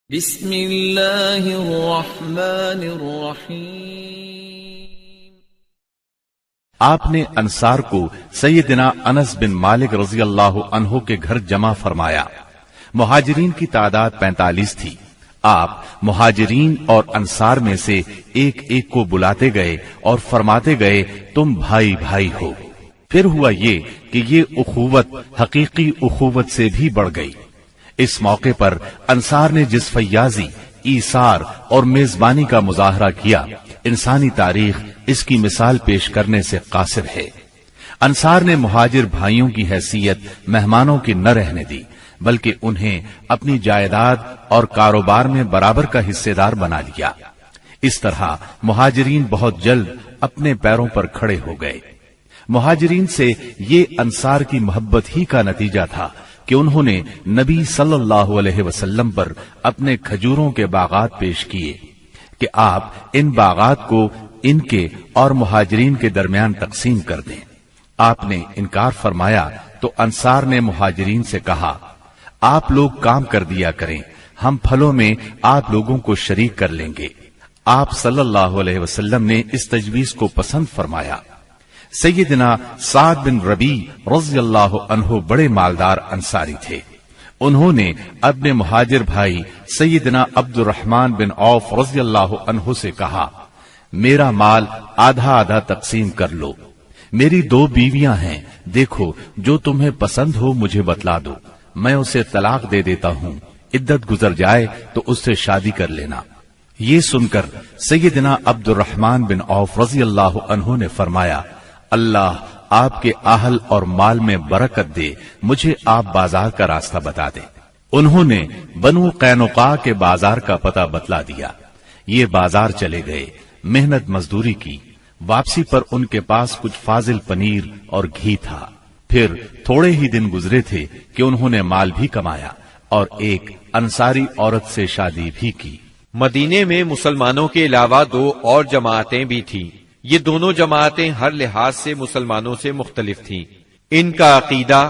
بسم اللہ الرحمن الرحیم۔ آپ نے انصار کو سیدنا انس بن مالک رضی اللہ عنہ کے گھر جمع فرمایا۔ مہاجرین کی تعداد 45 تھی۔ آپ مہاجرین اور انصار میں سے ایک ایک کو بلاتے گئے اور فرماتے گئے تم بھائی بھائی ہو۔ پھر ہوا یہ کہ یہ اخوت حقیقی اخوت سے بھی بڑھ گئی۔ اس موقع پر انصار نے جس فیاضی، ایثار اور میزبانی کا مظاہرہ کیا، انسانی تاریخ اس کی مثال پیش کرنے سے قاصر ہے۔ انصار نے مہاجر بھائیوں کی حیثیت مہمانوں کی نہ رہنے دی، بلکہ انہیں اپنی جائیداد اور کاروبار میں برابر کا حصے دار بنا لیا۔ اس طرح مہاجرین بہت جلد اپنے پیروں پر کھڑے ہو گئے۔ مہاجرین سے یہ انصار کی محبت ہی کا نتیجہ تھا کہ انہوں نے نبی صلی اللہ علیہ وسلم پر اپنے کھجوروں کے باغات پیش کیے کہ آپ ان باغات کو ان کے اور مہاجرین کے درمیان تقسیم کر دیں۔ آپ نے انکار فرمایا تو انصار نے مہاجرین سے کہا، آپ لوگ کام کر دیا کریں، ہم پھلوں میں آپ لوگوں کو شریک کر لیں گے۔ آپ صلی اللہ علیہ وسلم نے اس تجویز کو پسند فرمایا۔ سیدنا سعد بن ربیع رضی اللہ عنہ بڑے مالدار انصاری تھے۔ انہوں نے اپنے مہاجر بھائی سیدنا عبد الرحمن بن عوف رضی اللہ عنہ سے کہا، میرا مال آدھا آدھا تقسیم کر لو، میری 2 بیویاں ہیں، دیکھو جو تمہیں پسند ہو مجھے بتلا دو، میں اسے طلاق دے دیتا ہوں، عدت گزر جائے تو اس سے شادی کر لینا۔ یہ سن کر سیدنا عبد الرحمن بن عوف رضی اللہ عنہ نے فرمایا، اللہ آپ کے اہل اور مال میں برکت دے، مجھے آپ بازار کا راستہ بتا دیں۔ انہوں نے بنو قینقاع کے بازار کا پتہ بتلا دیا۔ یہ بازار چلے گئے، محنت مزدوری کی، واپسی پر ان کے پاس کچھ فاضل پنیر اور گھی تھا۔ پھر تھوڑے ہی دن گزرے تھے کہ انہوں نے مال بھی کمایا اور ایک انصاری عورت سے شادی بھی کی۔ مدینے میں مسلمانوں کے علاوہ 2 اور جماعتیں بھی تھیں۔ یہ دونوں جماعتیں ہر لحاظ سے مسلمانوں سے مختلف تھیں۔ ان کا عقیدہ،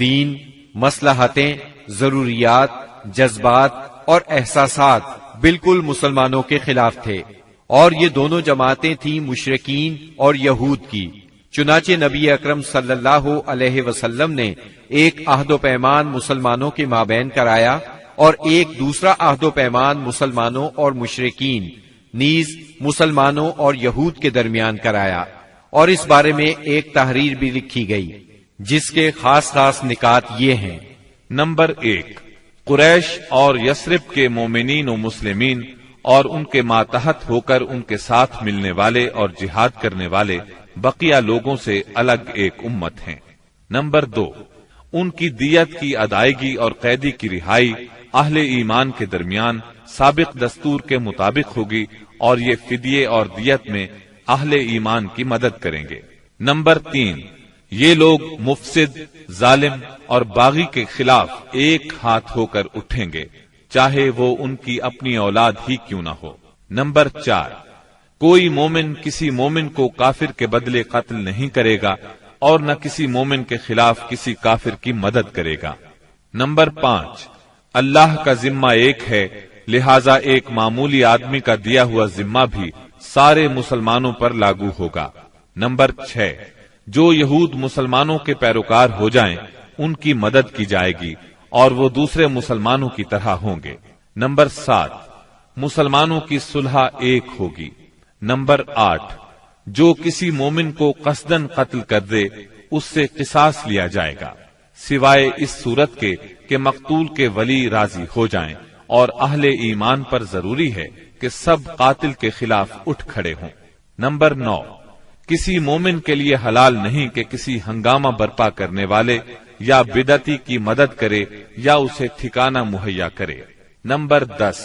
دین، مصلحتیں، ضروریات، جذبات اور احساسات بالکل مسلمانوں کے خلاف تھے، اور یہ دونوں جماعتیں تھیں مشرکین اور یہود کی۔ چنانچہ نبی اکرم صلی اللہ علیہ وسلم نے ایک عہد و پیمان مسلمانوں کے مابین کرایا اور ایک دوسرا عہد و پیمان مسلمانوں اور مشرکین نیز مسلمانوں اور یہود کے درمیان کرایا، اور اس بارے میں ایک تحریر بھی لکھی گئی جس کے خاص خاص نکات یہ ہیں۔ نمبر 1، قریش اور یثرب کے مومنین و مسلمین اور ان کے ماتحت ہو کر ان کے ساتھ ملنے والے اور جہاد کرنے والے بقیہ لوگوں سے الگ ایک امت ہیں۔ نمبر 2، ان کی دیت کی ادائیگی اور قیدی کی رہائی اہل ایمان کے درمیان سابق دستور کے مطابق ہوگی، اور یہ فدیے اور دیت میں اہل ایمان کی مدد کریں گے۔ نمبر 3، یہ لوگ مفسد، ظالم اور باغی کے خلاف ایک ہاتھ ہو کر اٹھیں گے، چاہے وہ ان کی اپنی اولاد ہی کیوں نہ ہو۔ نمبر 4، کوئی مومن کسی مومن کو کافر کے بدلے قتل نہیں کرے گا اور نہ کسی مومن کے خلاف کسی کافر کی مدد کرے گا۔ نمبر 5، اللہ کا ذمہ ایک ہے، لہذا ایک معمولی آدمی کا دیا ہوا ذمہ بھی سارے مسلمانوں پر لاگو ہوگا۔ نمبر 6، جو یہود مسلمانوں کے پیروکار ہو جائیں ان کی مدد کی جائے گی اور وہ دوسرے مسلمانوں کی طرح ہوں گے۔ نمبر 7، مسلمانوں کی صلح ایک ہوگی۔ نمبر 8، جو کسی مومن کو قصدن قتل کر دے اس سے قصاص لیا جائے گا، سوائے اس صورت کے کہ مقتول کے ولی راضی ہو جائیں، اور اہل ایمان پر ضروری ہے کہ سب قاتل کے خلاف اٹھ کھڑے ہوں۔ نمبر 9، کسی مومن کے لیے حلال نہیں کہ کسی ہنگامہ برپا کرنے والے یا بدعتی کی مدد کرے یا اسے ٹھکانہ مہیا کرے۔ نمبر 10،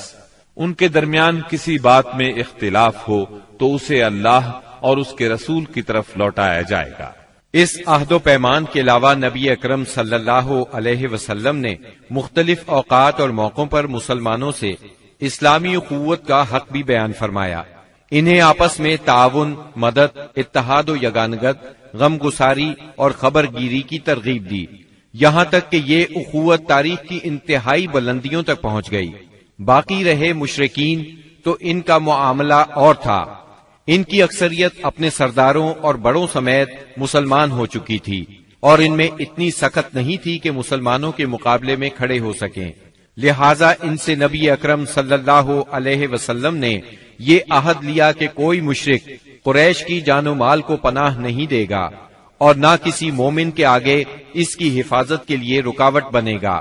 ان کے درمیان کسی بات میں اختلاف ہو تو اسے اللہ اور اس کے رسول کی طرف لوٹایا جائے گا۔ اس عہد و پیمان کے علاوہ نبی اکرم صلی اللہ علیہ وسلم نے مختلف اوقات اور موقعوں پر مسلمانوں سے اسلامی اخوت کا حق بھی بیان فرمایا۔ انہیں آپس میں تعاون، مدد، اتحاد و یگانگت، غم گساری اور خبر گیری کی ترغیب دی، یہاں تک کہ یہ اخوت تاریخ کی انتہائی بلندیوں تک پہنچ گئی۔ باقی رہے مشرکین تو ان کا معاملہ اور تھا۔ ان کی اکثریت اپنے سرداروں اور بڑوں سمیت مسلمان ہو چکی تھی، اور ان میں اتنی سخت نہیں تھی کہ مسلمانوں کے مقابلے میں کھڑے ہو سکیں، لہذا ان سے نبی اکرم صلی اللہ علیہ وسلم نے یہ عہد لیا کہ کوئی مشرک قریش کی جان و مال کو پناہ نہیں دے گا اور نہ کسی مومن کے آگے اس کی حفاظت کے لیے رکاوٹ بنے گا۔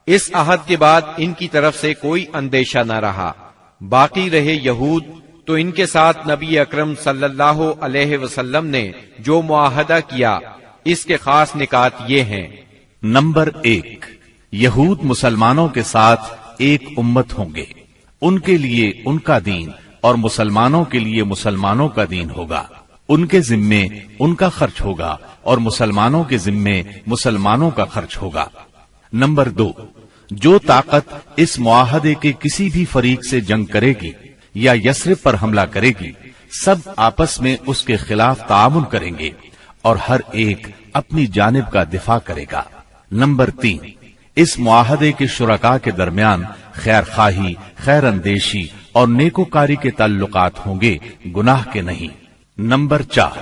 اس عہد کے بعد ان کی طرف سے کوئی اندیشہ نہ رہا۔ باقی رہے یہود، تو ان کے ساتھ نبی اکرم صلی اللہ علیہ وسلم نے جو معاہدہ کیا اس کے خاص نکات یہ ہیں۔ نمبر 1، یہود مسلمانوں کے ساتھ ایک امت ہوں گے، ان کے لیے ان کا دین اور مسلمانوں کے لیے مسلمانوں کا دین ہوگا، ان کے ذمے ان کا خرچ ہوگا اور مسلمانوں کے ذمے مسلمانوں کا خرچ ہوگا۔ نمبر 2، جو طاقت اس معاہدے کے کسی بھی فریق سے جنگ کرے گی یا یثرب پر حملہ کرے گی، سب آپس میں اس کے خلاف تعاون کریں گے اور ہر ایک اپنی جانب کا دفاع کرے گا۔ نمبر 3، اس معاہدے کے شرکاء کے درمیان خیر خواہی، خیر اندیشی اور نیکوکاری کے تعلقات ہوں گے، گناہ کے نہیں۔ نمبر 4،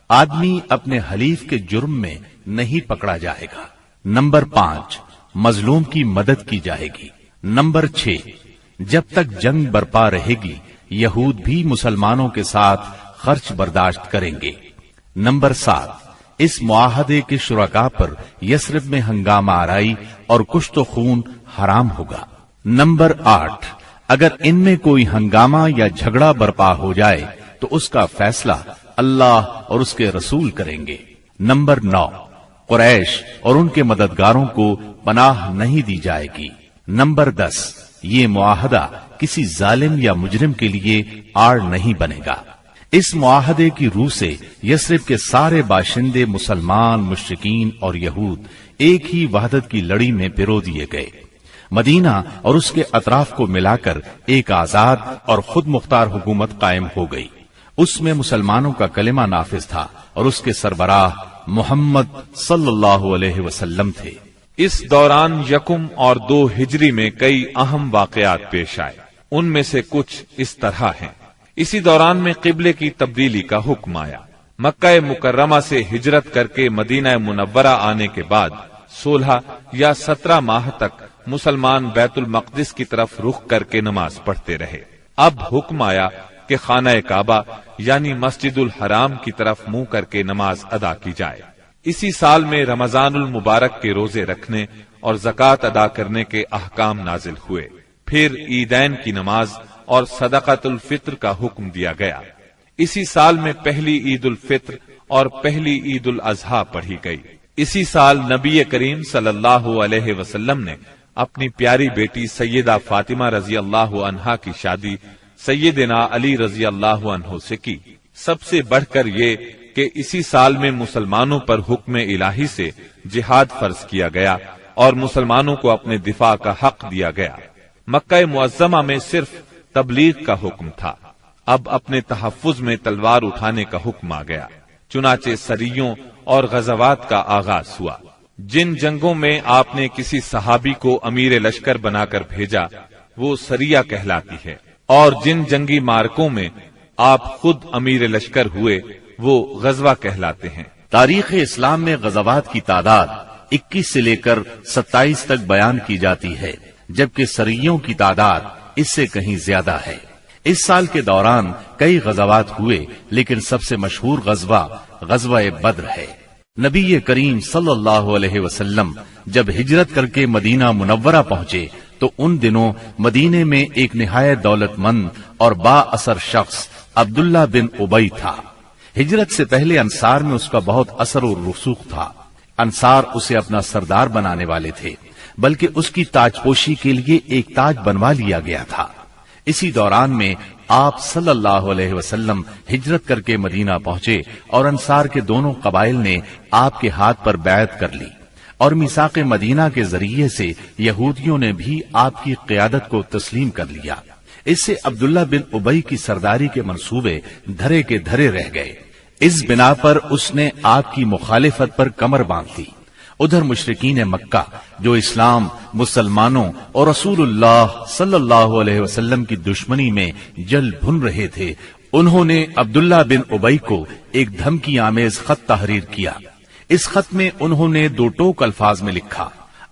آدمی اپنے حلیف کے جرم میں نہیں پکڑا جائے گا۔ نمبر 5، مظلوم کی مدد کی جائے گی۔ نمبر 6، جب تک جنگ برپا رہے گی یہود بھی مسلمانوں کے ساتھ خرچ برداشت کریں گے۔ نمبر 7، اس معاہدے کے شرکاء پر یثرب میں ہنگامہ آرائی اور کشت و خون حرام ہوگا۔ نمبر 8، اگر ان میں کوئی ہنگامہ یا جھگڑا برپا ہو جائے تو اس کا فیصلہ اللہ اور اس کے رسول کریں گے۔ نمبر 9، قریش اور ان کے مددگاروں کو پناہ نہیں دی جائے گی۔ نمبر 10، یہ معاہدہ کسی ظالم یا مجرم کے لیے آڑ نہیں بنے گا۔ اس معاہدے کی روح سے یثرب کے سارے باشندے مسلمان، مشرکین اور یہود ایک ہی وحدت کی لڑی میں پرو دیے گئے۔ مدینہ اور اس کے اطراف کو ملا کر ایک آزاد اور خود مختار حکومت قائم ہو گئی۔ اس میں مسلمانوں کا کلمہ نافذ تھا اور اس کے سربراہ محمد صلی اللہ علیہ وسلم تھے۔ اس دوران 1 اور 2 ہجری میں کئی اہم واقعات پیش آئے، ان میں سے کچھ اس طرح ہیں۔ اسی دوران میں قبلے کی تبدیلی کا حکم آیا۔ مکہ مکرمہ سے ہجرت کر کے مدینہ منورہ آنے کے بعد 16 یا 17 ماہ تک مسلمان بیت المقدس کی طرف رخ کر کے نماز پڑھتے رہے۔ اب حکم آیا کہ خانہ کعبہ یعنی مسجد الحرام کی طرف منہ کر کے نماز ادا کی جائے۔ اسی سال میں رمضان المبارک کے روزے رکھنے اور زکوٰۃ ادا کرنے کے احکام نازل ہوئے۔ پھر عیدین کی نماز اور صدقۃ الفطر کا حکم دیا گیا۔ اسی سال میں پہلی عید الفطر اور پہلی عید الاضحیٰ پڑھی گئی۔ اسی سال نبی کریم صلی اللہ علیہ وسلم نے اپنی پیاری بیٹی سیدہ فاطمہ رضی اللہ عنہا کی شادی سیدنا علی رضی اللہ عنہ سے کی۔ سب سے بڑھ کر یہ کہ اسی سال میں مسلمانوں پر حکم الہی سے جہاد فرض کیا گیا اور مسلمانوں کو اپنے دفاع کا حق دیا گیا۔ مکہ معظمہ میں صرف تبلیغ کا حکم تھا، اب اپنے تحفظ میں تلوار اٹھانے کا حکم آ گیا۔ چنانچہ سریوں اور غزوات کا آغاز ہوا۔ جن جنگوں میں آپ نے کسی صحابی کو امیر لشکر بنا کر بھیجا وہ سریہ کہلاتی ہے، اور جن جنگی مارکوں میں آپ خود امیر لشکر ہوئے وہ غزوہ کہلاتے ہیں۔ تاریخ اسلام میں غزوات کی تعداد 21 سے لے کر 27 تک بیان کی جاتی ہے، جبکہ سریوں کی تعداد اس سے کہیں زیادہ ہے۔ اس سال کے دوران کئی غزوات ہوئے، لیکن سب سے مشہور غزوہ بدر ہے۔ نبی کریم صلی اللہ علیہ وسلم جب ہجرت کر کے مدینہ منورہ پہنچے تو ان دنوں مدینے میں ایک نہایت دولت مند اور با اثر شخص عبداللہ بن ابی تھا۔ ہجرت سے پہلے انصار میں اس کا بہت اثر و رسوخ تھا۔ انصار اسے اپنا سردار بنانے والے تھے، بلکہ اس کی تاج پوشی کے لیے ایک تاج بنوا لیا گیا تھا۔ اسی دوران میں آپ صلی اللہ علیہ وسلم ہجرت کر کے مدینہ پہنچے اور انصار کے دونوں قبائل نے آپ کے ہاتھ پر بیعت کر لی، اور میثاق مدینہ کے ذریعے سے یہودیوں نے بھی آپ کی قیادت کو تسلیم کر لیا۔ اس سے عبداللہ بن ابی کی سرداری کے منصوبے دھرے کے دھرے رہ گئے۔ اس بنا پر اس نے آپ کی مخالفت پر کمر باندھ دی ادھر مشرکین مکہ جو اسلام، مسلمانوں اور رسول اللہ صلی اللہ علیہ وسلم کی دشمنی میں جل بھن رہے تھے، انہوں نے عبداللہ بن ابی کو ایک دھمکی آمیز خط تحریر کیا۔ اس خط میں انہوں نے 2 ٹوک الفاظ میں لکھا: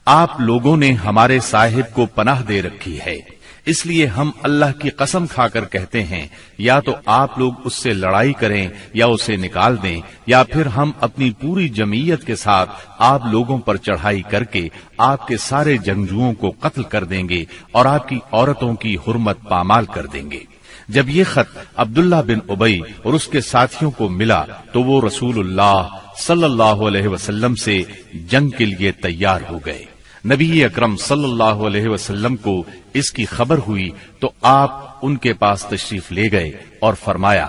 آپ لوگوں نے ہمارے صاحب کو پناہ دے رکھی ہے، اس لیے ہم اللہ کی قسم کھا کر کہتے ہیں یا تو آپ لوگ اس سے لڑائی کریں یا اسے نکال دیں، یا پھر ہم اپنی پوری جمعیت کے ساتھ آپ لوگوں پر چڑھائی کر کے آپ کے سارے جنگجوؤں کو قتل کر دیں گے اور آپ کی عورتوں کی حرمت پامال کر دیں گے۔ جب یہ خط عبداللہ بن ابی اور اس کے ساتھیوں کو ملا تو وہ رسول اللہ صلی اللہ علیہ وسلم سے جنگ کے لیے تیار ہو گئے۔ نبی اکرم صلی اللہ علیہ وسلم کو اس کی خبر ہوئی تو آپ ان کے پاس تشریف لے گئے اور فرمایا: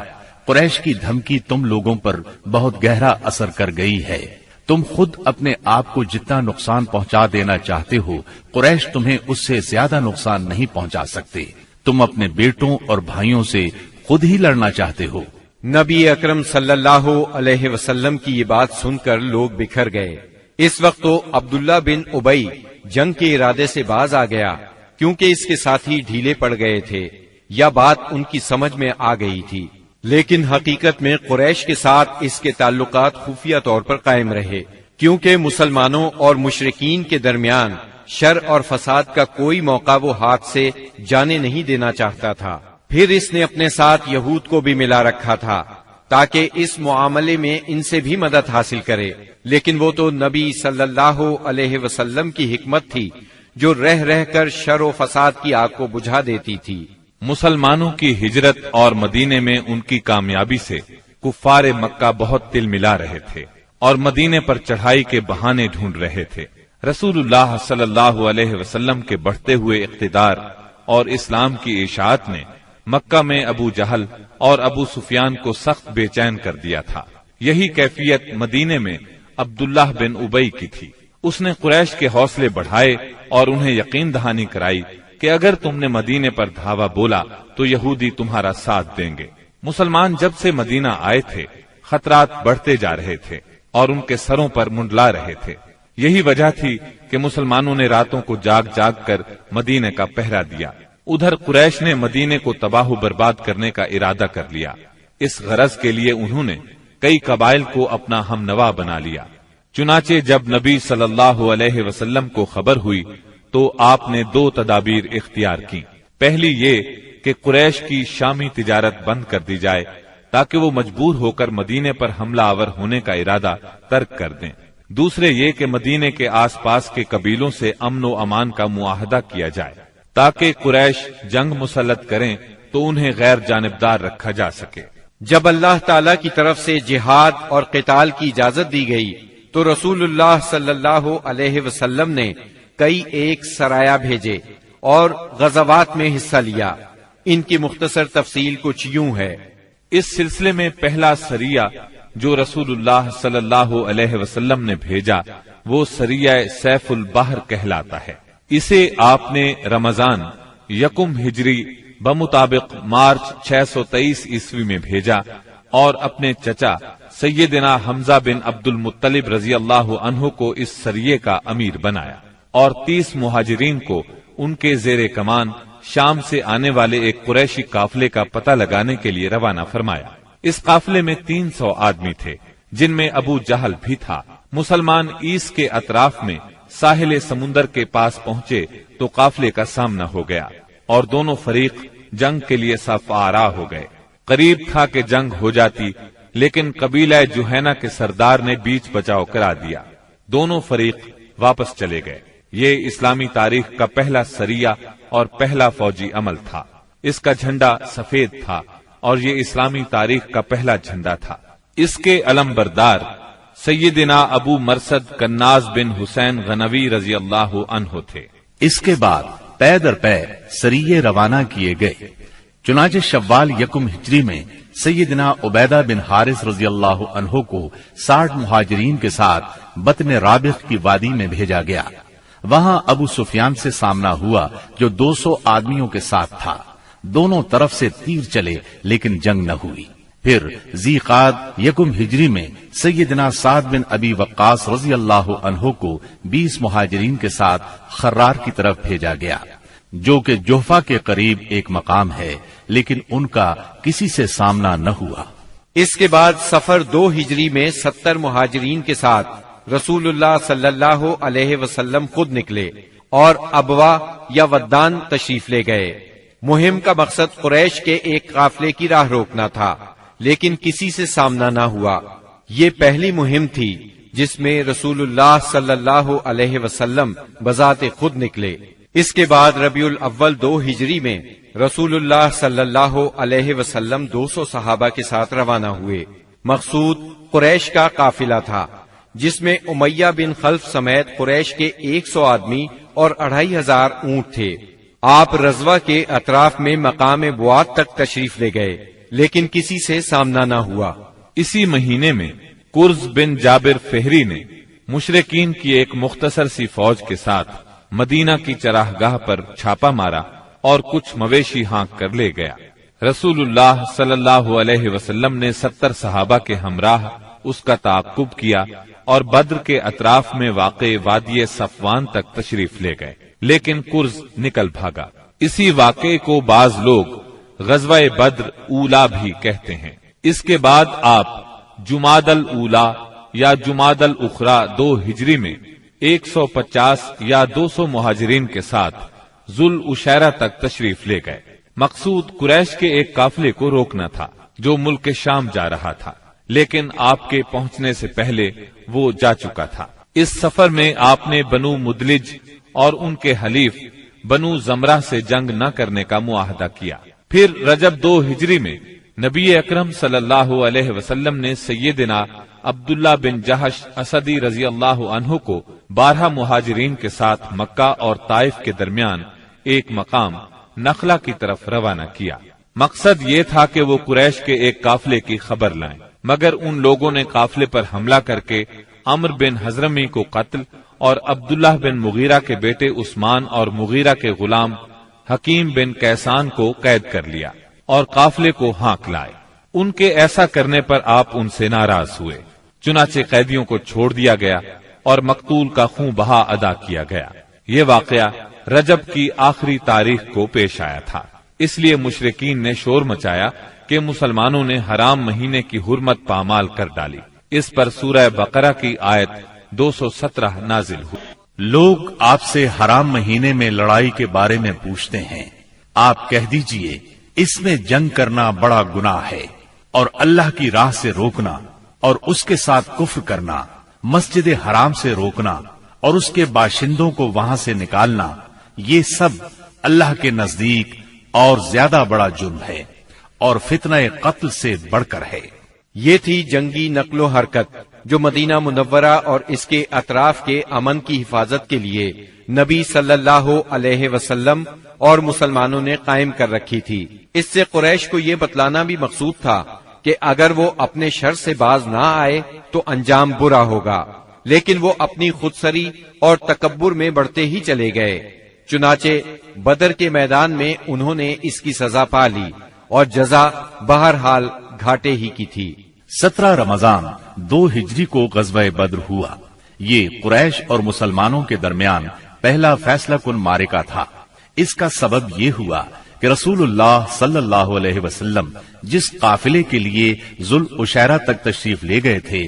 قریش کی دھمکی تم لوگوں پر بہت گہرا اثر کر گئی ہے، تم خود اپنے آپ کو جتنا نقصان پہنچا دینا چاہتے ہو قریش تمہیں اس سے زیادہ نقصان نہیں پہنچا سکتے، تم اپنے بیٹوں اور بھائیوں سے خود ہی لڑنا چاہتے ہو۔ نبی اکرم صلی اللہ علیہ وسلم کی یہ بات سن کر لوگ بکھر گئے۔ اس وقت تو عبداللہ بن ابی جنگ کے ارادے سے باز آ گیا، کیونکہ اس کے ساتھی ڈھیلے پڑ گئے تھے یا بات ان کی سمجھ میں آ گئی تھی، لیکن حقیقت میں قریش کے ساتھ اس کے تعلقات خفیہ طور پر قائم رہے، کیونکہ مسلمانوں اور مشرکین کے درمیان شر اور فساد کا کوئی موقع وہ ہاتھ سے جانے نہیں دینا چاہتا تھا۔ پھر اس نے اپنے ساتھ یہود کو بھی ملا رکھا تھا تاکہ اس معاملے میں ان سے بھی مدد حاصل کرے، لیکن وہ تو نبی صلی اللہ علیہ وسلم کی حکمت تھی جو رہ رہ کر شر و فساد کی آگ کو بجھا دیتی تھی۔ مسلمانوں کی ہجرت اور مدینے میں ان کی کامیابی سے کفار مکہ بہت تل ملا رہے تھے اور مدینے پر چڑھائی کے بہانے ڈھونڈ رہے تھے۔ رسول اللہ صلی اللہ علیہ وسلم کے بڑھتے ہوئے اقتدار اور اسلام کی اشاعت نے مکہ میں ابو جہل اور ابو سفیان کو سخت بے چین کر دیا تھا۔ یہی کیفیت مدینے میں عبداللہ بن ابی کی تھی۔ اس نے قریش کے حوصلے بڑھائے اور انہیں یقین دہانی کرائی کہ اگر تم نے مدینے پر دھاوا بولا تو یہودی تمہارا ساتھ دیں گے۔ مسلمان جب سے مدینہ آئے تھے خطرات بڑھتے جا رہے تھے اور ان کے سروں پر منڈلا رہے تھے۔ یہی وجہ تھی کہ مسلمانوں نے راتوں کو جاگ جاگ کر مدینے کا پہرا دیا۔ ادھر قریش نے مدینے کو تباہ و برباد کرنے کا ارادہ کر لیا۔ اس غرض کے لیے انہوں نے کئی قبائل کو اپنا ہم نوا بنا لیا۔ چنانچہ جب نبی صلی اللہ علیہ وسلم کو خبر ہوئی تو آپ نے 2 تدابیر اختیار کی۔ پہلی یہ کہ قریش کی شامی تجارت بند کر دی جائے تاکہ وہ مجبور ہو کر مدینے پر حملہ آور ہونے کا ارادہ ترک کر دیں۔ دوسرے یہ کہ مدینے کے آس پاس کے قبیلوں سے امن و امان کا معاہدہ کیا جائے تاکہ قریش جنگ مسلط کریں تو انہیں غیر جانبدار رکھا جا سکے۔ جب اللہ تعالی کی طرف سے جہاد اور قتال کی اجازت دی گئی تو رسول اللہ صلی اللہ علیہ وسلم نے کئی ایک سرایہ بھیجے اور غزوات میں حصہ لیا۔ ان کی مختصر تفصیل کچھ یوں ہے۔ اس سلسلے میں پہلا سریہ جو رسول اللہ صلی اللہ علیہ وسلم نے بھیجا وہ سریہ سیف البحر کہلاتا ہے۔ اسے آپ نے رمضان 1 ہجری بمطابق مارچ 623 عیسوی میں بھیجا اور اپنے چچا سیدنا حمزہ بن عبد المطلب رضی اللہ عنہ کو اس سریے کا امیر بنایا اور 30 مہاجرین کو ان کے زیر کمان شام سے آنے والے ایک قریشی قافلے کا پتہ لگانے کے لیے روانہ فرمایا۔ اس قافلے میں 300 آدمی تھے جن میں ابو جہل بھی تھا۔ مسلمان عیس کے اطراف میں ساحل سمندر کے پاس پہنچے تو قافلے کا سامنا ہو گیا اور دونوں فریق جنگ کے لیے صف آرا ہو گئے۔ قریب تھا کہ جنگ ہو جاتی لیکن قبیلہ جوہینہ کے سردار نے بیچ بچاؤ کرا دیا۔ دونوں فریق واپس چلے گئے۔ یہ اسلامی تاریخ کا پہلا سریہ اور پہلا فوجی عمل تھا۔ اس کا جھنڈا سفید تھا اور یہ اسلامی تاریخ کا پہلا جھنڈا تھا۔ اس کے علم بردار سیدنا ابو مرصد کناز بن حسین غنوی رضی اللہ عنہ تھے۔ اس کے بعد پے در پے سریے روانہ کیے گئے۔ چنانچہ شوال 1 ہجری میں سیدنا عبیدہ بن حارث رضی اللہ عنہ کو 60 مہاجرین کے ساتھ بطن رابغ کی وادی میں بھیجا گیا۔ وہاں ابو سفیان سے سامنا ہوا جو 200 آدمیوں کے ساتھ تھا۔ دونوں طرف سے تیر چلے لیکن جنگ نہ ہوئی۔ پھر ذیقعد یکم ہجری میں سیدنا سعد بن ابی وقاص رضی اللہ عنہ کو 20 مہاجرین کے ساتھ خرار کی طرف بھیجا گیا، جو کہ جوفا کے قریب ایک مقام ہے، لیکن ان کا کسی سے سامنا نہ ہوا۔ اس کے بعد سفر 2 ہجری میں 70 مہاجرین کے ساتھ رسول اللہ صلی اللہ علیہ وسلم خود نکلے اور ابوا یا ودان تشریف لے گئے۔ مہم کا مقصد قریش کے ایک قافلے کی راہ روکنا تھا، لیکن کسی سے سامنا نہ ہوا۔ یہ پہلی مہم تھی جس میں رسول اللہ صلی اللہ علیہ وسلم بذات خود نکلے۔ اس کے بعد ربیع الاول 2 ہجری میں رسول اللہ صلی اللہ علیہ وسلم 200 صحابہ کے ساتھ روانہ ہوئے۔ مقصود قریش کا قافلہ تھا، جس میں امیہ بن خلف سمیت قریش کے 100 آدمی اور 2500 اونٹ تھے۔ آپ رضوہ کے اطراف میں مقام بوات تک تشریف لے گئے، لیکن کسی سے سامنا نہ ہوا۔ اسی مہینے میں کرز بن جابر فہری نے مشرکین کی ایک مختصر سی فوج کے ساتھ مدینہ کی چراگاہ پر چھاپا مارا اور کچھ مویشی ہانک کر لے گیا۔ رسول اللہ صلی اللہ علیہ وسلم نے 70 صحابہ کے ہمراہ اس کا تعاقب کیا اور بدر کے اطراف میں واقع وادی صفوان تک تشریف لے گئے، لیکن کرز نکل بھاگا۔ اسی واقعے کو بعض لوگ غزوہ بدر اولا بھی کہتے ہیں۔ اس کے بعد آپ جمادی الاولا یا جمادی الاخری 2 ہجری میں 150 یا 200 مہاجرین کے ساتھ ذوالعشیرہ تک تشریف لے گئے۔ مقصود قریش کے ایک قافلے کو روکنا تھا جو ملک شام جا رہا تھا، لیکن آپ کے پہنچنے سے پہلے وہ جا چکا تھا۔ اس سفر میں آپ نے بنو مدلج اور ان کے حلیف بنو زمرہ سے جنگ نہ کرنے کا معاہدہ کیا۔ پھر رجب 2 ہجری میں نبی اکرم صلی اللہ علیہ وسلم نے سیدنا عبداللہ بن جہش اسدی رضی اللہ عنہ کو 12 مہاجرین کے ساتھ مکہ اور طائف کے درمیان ایک مقام نخلہ کی طرف روانہ کیا۔ مقصد یہ تھا کہ وہ قریش کے ایک قافلے کی خبر لائیں، مگر ان لوگوں نے قافلے پر حملہ کر کے عمر بن حضرمی کو قتل اور عبداللہ بن مغیرہ کے بیٹے عثمان اور مغیرہ کے غلام حکیم بن کیسان کو قید کر لیا اور قافلے کو ہانک لائے۔ ان کے ایسا کرنے پر آپ ان سے ناراض ہوئے، چنانچہ قیدیوں کو چھوڑ دیا گیا اور مقتول کا خون بہا ادا کیا گیا۔ یہ واقعہ رجب کی آخری تاریخ کو پیش آیا تھا، اس لیے مشرکین نے شور مچایا کہ مسلمانوں نے حرام مہینے کی حرمت پامال کر ڈالی۔ اس پر سورہ بقرہ کی آیت 217 نازل ہوئی۔ لوگ آپ سے حرام مہینے میں لڑائی کے بارے میں پوچھتے ہیں، آپ کہہ دیجئے اس میں جنگ کرنا بڑا گناہ ہے، اور اللہ کی راہ سے روکنا اور اس کے ساتھ کفر کرنا، مسجد حرام سے روکنا اور اس کے باشندوں کو وہاں سے نکالنا، یہ سب اللہ کے نزدیک اور زیادہ بڑا جرم ہے اور فتنہ قتل سے بڑھ کر ہے۔ یہ تھی جنگی نقل و حرکت جو مدینہ منورہ اور اس کے اطراف کے امن کی حفاظت کے لیے نبی صلی اللہ علیہ وسلم اور مسلمانوں نے قائم کر رکھی تھی۔ اس سے قریش کو یہ بتلانا بھی مقصود تھا کہ اگر وہ اپنے شر سے باز نہ آئے تو انجام برا ہوگا، لیکن وہ اپنی خودسری اور تکبر میں بڑھتے ہی چلے گئے۔ چنانچہ بدر کے میدان میں انہوں نے اس کی سزا پا لی اور جزا بہرحال گھاٹے ہی کی تھی۔ 17 رمضان 2 ہجری کو غزوہ بدر ہوا۔ یہ قریش اور مسلمانوں کے درمیان پہلا فیصلہ کن معرکہ تھا۔ اس کا سبب یہ ہوا کہ رسول اللہ صلی اللہ علیہ وسلم جس قافلے کے لیے ذوالعشیرہ تک تشریف لے گئے تھے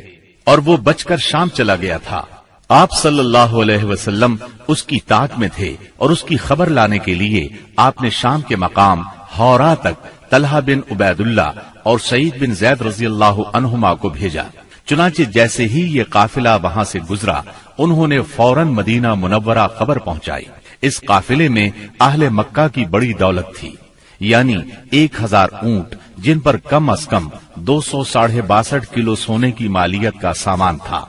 اور وہ بچ کر شام چلا گیا تھا، آپ صلی اللہ علیہ وسلم اس کی طاق میں تھے اور اس کی خبر لانے کے لیے آپ نے شام کے مقام ہورا تک طلحہ بن عبید اللہ اور سعید بن زید رضی اللہ عنہما کو بھیجا۔ چنانچہ جیسے ہی یہ قافلہ وہاں سے گزرا، انہوں نے فوراً مدینہ منورہ خبر پہنچائی۔ اس قافلے میں اہل مکہ کی بڑی دولت تھی، یعنی 1000 اونٹ، جن پر کم از کم 262 کلو سونے کی مالیت کا سامان تھا،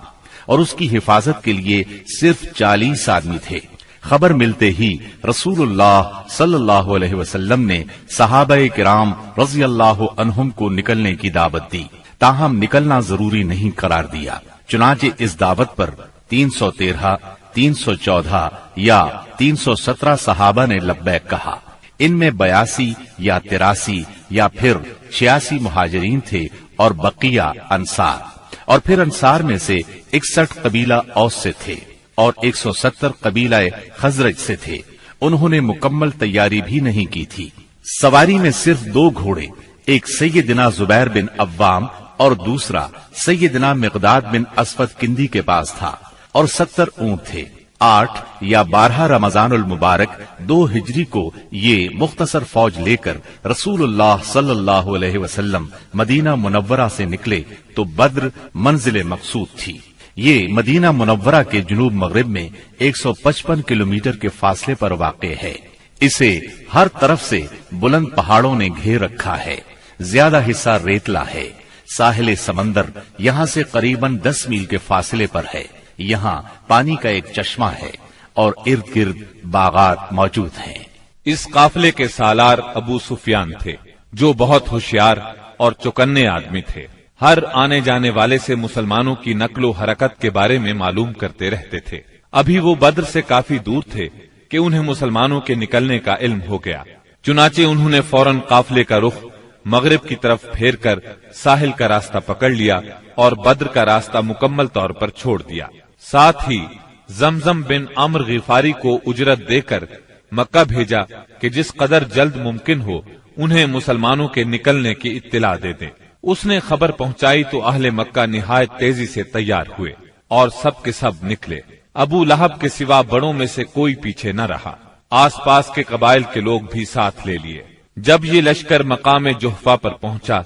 اور اس کی حفاظت کے لیے صرف 40 آدمی تھے۔ خبر ملتے ہی رسول اللہ صلی اللہ علیہ وسلم نے صحابہ کرام رضی اللہ عنہم کو نکلنے کی دعوت دی، تاہم نکلنا ضروری نہیں قرار دیا۔ چنانچہ اس دعوت پر 313، 314 یا 317 صحابہ نے لبیک کہا۔ ان میں 82 یا 83 یا پھر 86 مہاجرین تھے اور بقیہ انصار، اور پھر انصار میں سے 61 قبیلہ اوس سے تھے اور 170 قبیلہ خزرج سے تھے۔ انہوں نے مکمل تیاری بھی نہیں کی تھی۔ سواری میں صرف 2 گھوڑے، ایک سیدنا زبیر بن عوام اور دوسرا سیدنا مقداد بن اسود کندی کے پاس تھا، اور 70 اونٹ تھے۔ 8 یا 12 رمضان المبارک 2 ہجری کو یہ مختصر فوج لے کر رسول اللہ صلی اللہ علیہ وسلم مدینہ منورہ سے نکلے تو بدر منزل مقصود تھی۔ یہ مدینہ منورہ کے جنوب مغرب میں 155 کلومیٹر کے فاصلے پر واقع ہے۔ اسے ہر طرف سے بلند پہاڑوں نے گھیر رکھا ہے، زیادہ حصہ ریتلا ہے۔ ساحل سمندر یہاں سے قریباً 10 میل کے فاصلے پر ہے۔ یہاں پانی کا ایک چشمہ ہے اور ارد گرد باغات موجود ہیں۔ اس قافلے کے سالار ابو سفیان تھے، جو بہت ہوشیار اور چوکنے آدمی تھے۔ ہر آنے جانے والے سے مسلمانوں کی نقل و حرکت کے بارے میں معلوم کرتے رہتے تھے۔ ابھی وہ بدر سے کافی دور تھے کہ انہیں مسلمانوں کے نکلنے کا علم ہو گیا، چنانچہ انہوں نے فوراً قافلے کا رخ مغرب کی طرف پھیر کر ساحل کا راستہ پکڑ لیا اور بدر کا راستہ مکمل طور پر چھوڑ دیا۔ ساتھ ہی زمزم بن عمرو غفاری کو اجرت دے کر مکہ بھیجا کہ جس قدر جلد ممکن ہو انہیں مسلمانوں کے نکلنے کی اطلاع دے دیں۔ اس نے خبر پہنچائی تو اہل مکہ نہایت تیزی سے تیار ہوئے اور سب کے سب نکلے۔ ابو لہب کے سوا بڑوں میں سے کوئی پیچھے نہ رہا۔ آس پاس کے قبائل کے لوگ بھی ساتھ لے لیے۔ جب یہ لشکر مقام جحفہ پر پہنچا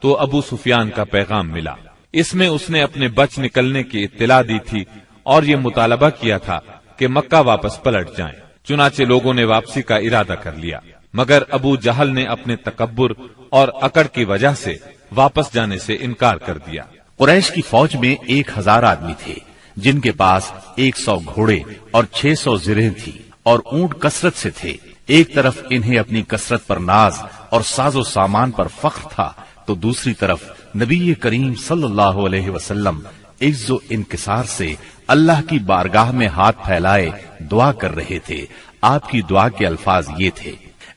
تو ابو سفیان کا پیغام ملا۔ اس میں اس نے اپنے بچ نکلنے کی اطلاع دی تھی اور یہ مطالبہ کیا تھا کہ مکہ واپس پلٹ جائیں۔ چنانچہ لوگوں نے واپسی کا ارادہ کر لیا، مگر ابو جہل نے اپنے تکبر اور اکڑ کی وجہ سے واپس جانے سے انکار کر دیا۔ قریش کی فوج میں 1000 آدمی تھے، جن کے پاس 100 گھوڑے اور 600 زرہیں تھی اور اونٹ کثرت سے تھے۔ ایک طرف انہیں اپنی کثرت پر ناز اور ساز و سامان پر فخر تھا، تو دوسری طرف نبی کریم صلی اللہ علیہ وسلم عز و انکسار سے اللہ کی بارگاہ میں ہاتھ پھیلائے دعا کر رہے تھے۔ آپ کی دعا کے الفاظ یہ تھے: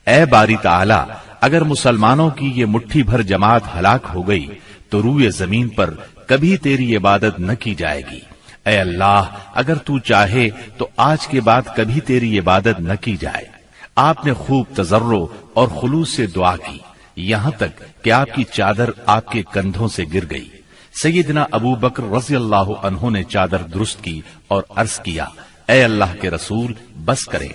اے باری تعالی، اگر مسلمانوں کی یہ مٹھی بھر جماعت ہلاک ہو گئی تو روئے زمین پر کبھی تیری عبادت نہ کی جائے گی۔ اے اللہ، اگر تو چاہے تو آج کے بعد کبھی تیری عبادت نہ کی جائے۔ آپ نے خوب تضرع اور خلوص سے دعا کی، یہاں تک کہ آپ کی چادر آپ کے کندھوں سے گر گئی۔ سیدنا ابو بکر رضی اللہ عنہ نے چادر درست کی اور عرض کیا: اے اللہ کے رسول، بس کریں۔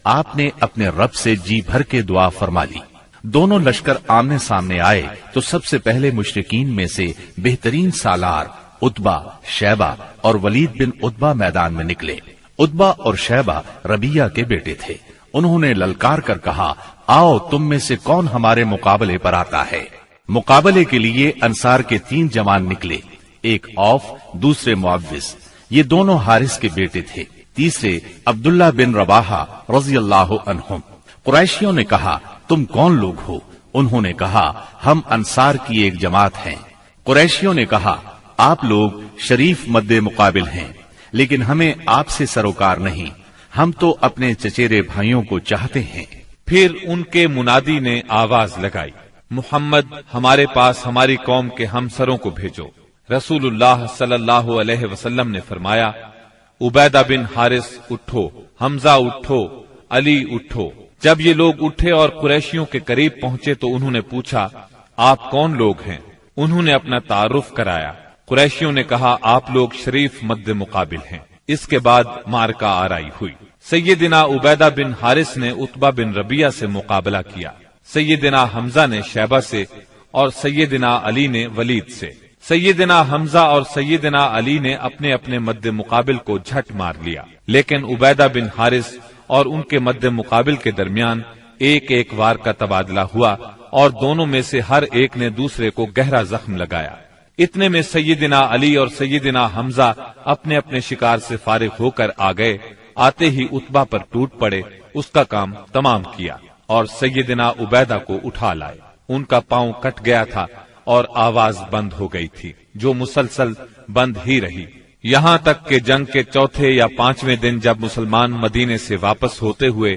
آپ نے اپنے رب سے جی بھر کے دعا فرما لی۔ دونوں لشکر آمنے سامنے آئے تو سب سے پہلے مشرکین میں سے بہترین سالار عتبہ، شیبہ اور ولید بن عتبہ میدان میں نکلے۔ عتبہ اور شیبہ ربیہ کے بیٹے تھے۔ انہوں نے للکار کر کہا: آؤ، تم میں سے کون ہمارے مقابلے پر آتا ہے؟ مقابلے کے لیے انصار کے 3 جوان نکلے، ایک اوف، دوسرے معوذ، یہ دونوں حارث کے بیٹے تھے، تیسرے عبداللہ بن رواحہ رضی اللہ عنہم۔ قریشیوں نے کہا: تم کون لوگ ہو؟ انہوں نے کہا: ہم انصار کی ایک جماعت ہیں۔ قریشیوں نے کہا: آپ لوگ شریف مد مقابل ہیں، لیکن ہمیں آپ سے سروکار نہیں، ہم تو اپنے چچیرے بھائیوں کو چاہتے ہیں۔ پھر ان کے منادی نے آواز لگائی: محمد، ہمارے پاس ہماری قوم کے ہمسروں کو بھیجو۔ رسول اللہ صلی اللہ علیہ وسلم نے فرمایا: عبیدہ بن حارث اٹھو، حمزہ اٹھو، علی اٹھو۔ جب یہ لوگ اٹھے اور قریشیوں کے قریب پہنچے تو انہوں نے پوچھا: آپ کون لوگ ہیں؟ انہوں نے اپنا تعارف کرایا۔ قریشیوں نے کہا: آپ لوگ شریف مد مقابل ہیں۔ اس کے بعد مارکہ آرائی ہوئی۔ سیدنا عبیدہ بن حارث نے عتبہ بن ربیہ سے مقابلہ کیا، سیدنا حمزہ نے شیبہ سے اور سیدنا علی نے ولید سے۔ سیدنا حمزہ اور سیدنا علی نے اپنے اپنے مد مقابل کو جھٹ مار لیا، لیکن عبیدہ بن حارث اور ان کے مد مقابل کے درمیان ایک ایک وار کا تبادلہ ہوا اور دونوں میں سے ہر ایک نے دوسرے کو گہرا زخم لگایا۔ اتنے میں سیدنا علی اور سیدنا حمزہ اپنے اپنے شکار سے فارغ ہو کر آ گئے۔ آتے ہی عتبہ پر ٹوٹ پڑے، اس کا کام تمام کیا اور سیدنا عبیدہ کو اٹھا لائے۔ ان کا پاؤں کٹ گیا تھا اور آواز بند ہو گئی تھی، جو مسلسل بند ہی رہی، یہاں تک کہ جنگ کے 4 یا 5ویں دن جب مسلمان مدینے سے واپس ہوتے ہوئے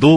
2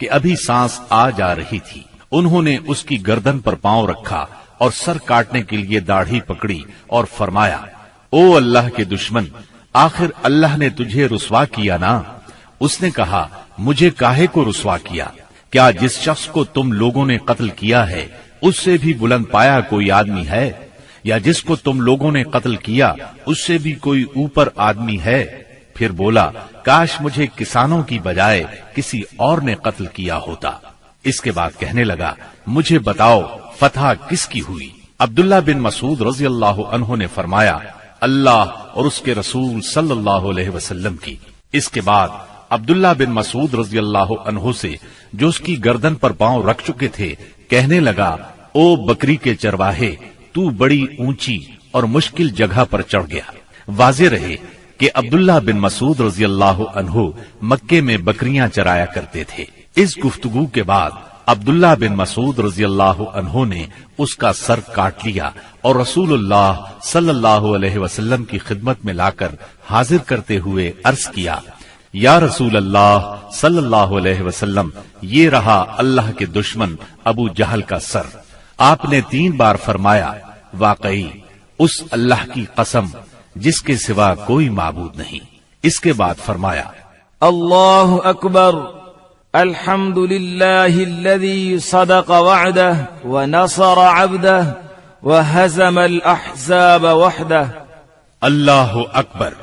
کہ ابھی سانس آ جا رہی تھی، انہوں نے اس کی گردن پر پاؤں رکھا اور سر کاٹنے کے لیے داڑھی پکڑی اور فرمایا، او اللہ کے دشمن، آخر اللہ نے تجھے رسوا کیا نا؟ اس نے کہا، مجھے کاہے کو رسوا کیا؟ کیا جس شخص کو تم لوگوں نے قتل کیا ہے اس سے بھی بلند پایا کوئی آدمی ہے؟ یا جس کو تم لوگوں نے قتل کیا اس سے بھی کوئی اوپر آدمی ہے؟ پھر بولا، کاش مجھے کسانوں کی بجائے کسی اور نے قتل کیا ہوتا۔ اس کے بعد کہنے لگا، مجھے بتاؤ فتح کس کی ہوئی؟ عبداللہ بن مسعود رضی اللہ عنہ نے فرمایا، اللہ اور اس کے رسول صلی اللہ علیہ وسلم کی۔ اس کے بعد عبداللہ بن مسعود رضی اللہ عنہ سے، جو اس کی گردن پر پاؤں رکھ چکے تھے، کہنے لگا، او بکری کے چرواہے، تو بڑی اونچی اور مشکل جگہ پر چڑھ گیا۔ واضح رہے کہ عبداللہ بن مسعود رضی اللہ عنہ مکے میں بکریاں چرایا کرتے تھے۔ اس گفتگو کے بعد عبداللہ بن مسعود رضی اللہ عنہ نے اس کا سر کاٹ لیا اور رسول اللہ صلی اللہ علیہ وسلم کی خدمت میں لا کر حاضر کرتے ہوئے عرض کیا، یا رسول اللہ صلی اللہ علیہ وسلم، یہ رہا اللہ کے دشمن ابو جہل کا سر۔ آپ نے 3 بار فرمایا، واقعی اس اللہ کی قسم جس کے سوا کوئی معبود نہیں۔ اس کے بعد فرمایا، اللہ اکبر، الحمد للہ الذی صدق وعدہ ونصر عبدہ وہزم الاحزاب وحدہ۔ اللہ اکبر،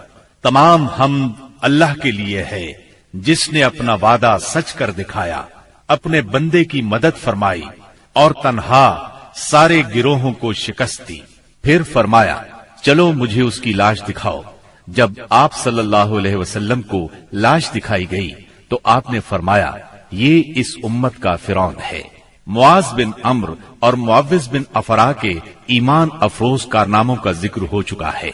تمام حمد اللہ کے لیے ہے جس نے اپنا وعدہ سچ کر دکھایا، اپنے بندے کی مدد فرمائی اور تنہا سارے گروہوں کو شکست دی۔ پھر فرمایا، چلو مجھے اس کی لاش دکھاؤ۔ جب آپ صلی اللہ علیہ وسلم کو لاش دکھائی گئی تو آپ نے فرمایا، یہ اس امت کا فرعون ہے۔ معاذ بن عمرو اور معوذ بن افرا کے ایمان افروز کارناموں کا ذکر ہو چکا ہے۔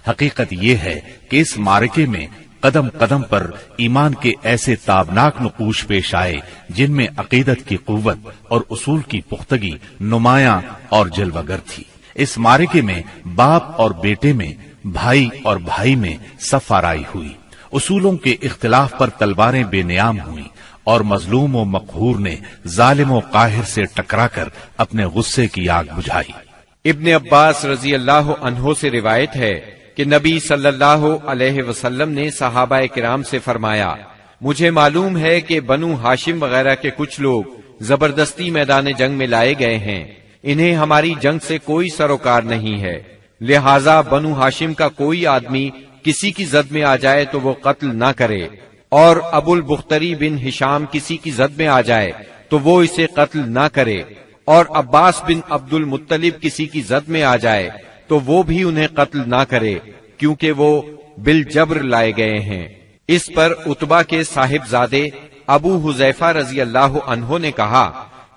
حقیقت یہ ہے کہ اس معرکے میں قدم قدم پر ایمان کے ایسے تابناک نقوش پیش آئے جن میں عقیدت کی قوت اور اصول کی پختگی نمایاں اور جلوہ گر تھی۔ اس معرکے میں باپ اور بیٹے میں، بھائی اور بھائی میں صف آرائی ہوئی، اصولوں کے اختلاف پر تلواریں بے نیام ہوئیں اور مظلوم و مقہور نے ظالم و قاہر سے ٹکرا کر اپنے غصے کی آگ بجھائی۔ ابن عباس رضی اللہ عنہ سے روایت ہے کہ نبی صلی اللہ علیہ وسلم نے صحابہ کرام سے فرمایا، مجھے معلوم ہے کہ بنو ہاشم وغیرہ کے کچھ لوگ زبردستی میدان جنگ میں لائے گئے ہیں، انہیں ہماری جنگ سے کوئی سروکار نہیں ہے، لہذا بنو ہاشم کا کوئی آدمی کسی کی زد میں آ جائے تو وہ قتل نہ کرے، اور ابو البختری بن ہشام کسی کی زد میں آ جائے تو وہ اسے قتل نہ کرے، اور عباس بن عبد المطلب کسی کی زد میں آ جائے تو وہ بھی انہیں قتل نہ کرے، کیونکہ وہ بالجبر لائے گئے ہیں۔ اس پر عتبہ کے صاحبزادے ابو حذیفہ رضی اللہ عنہ نے کہا،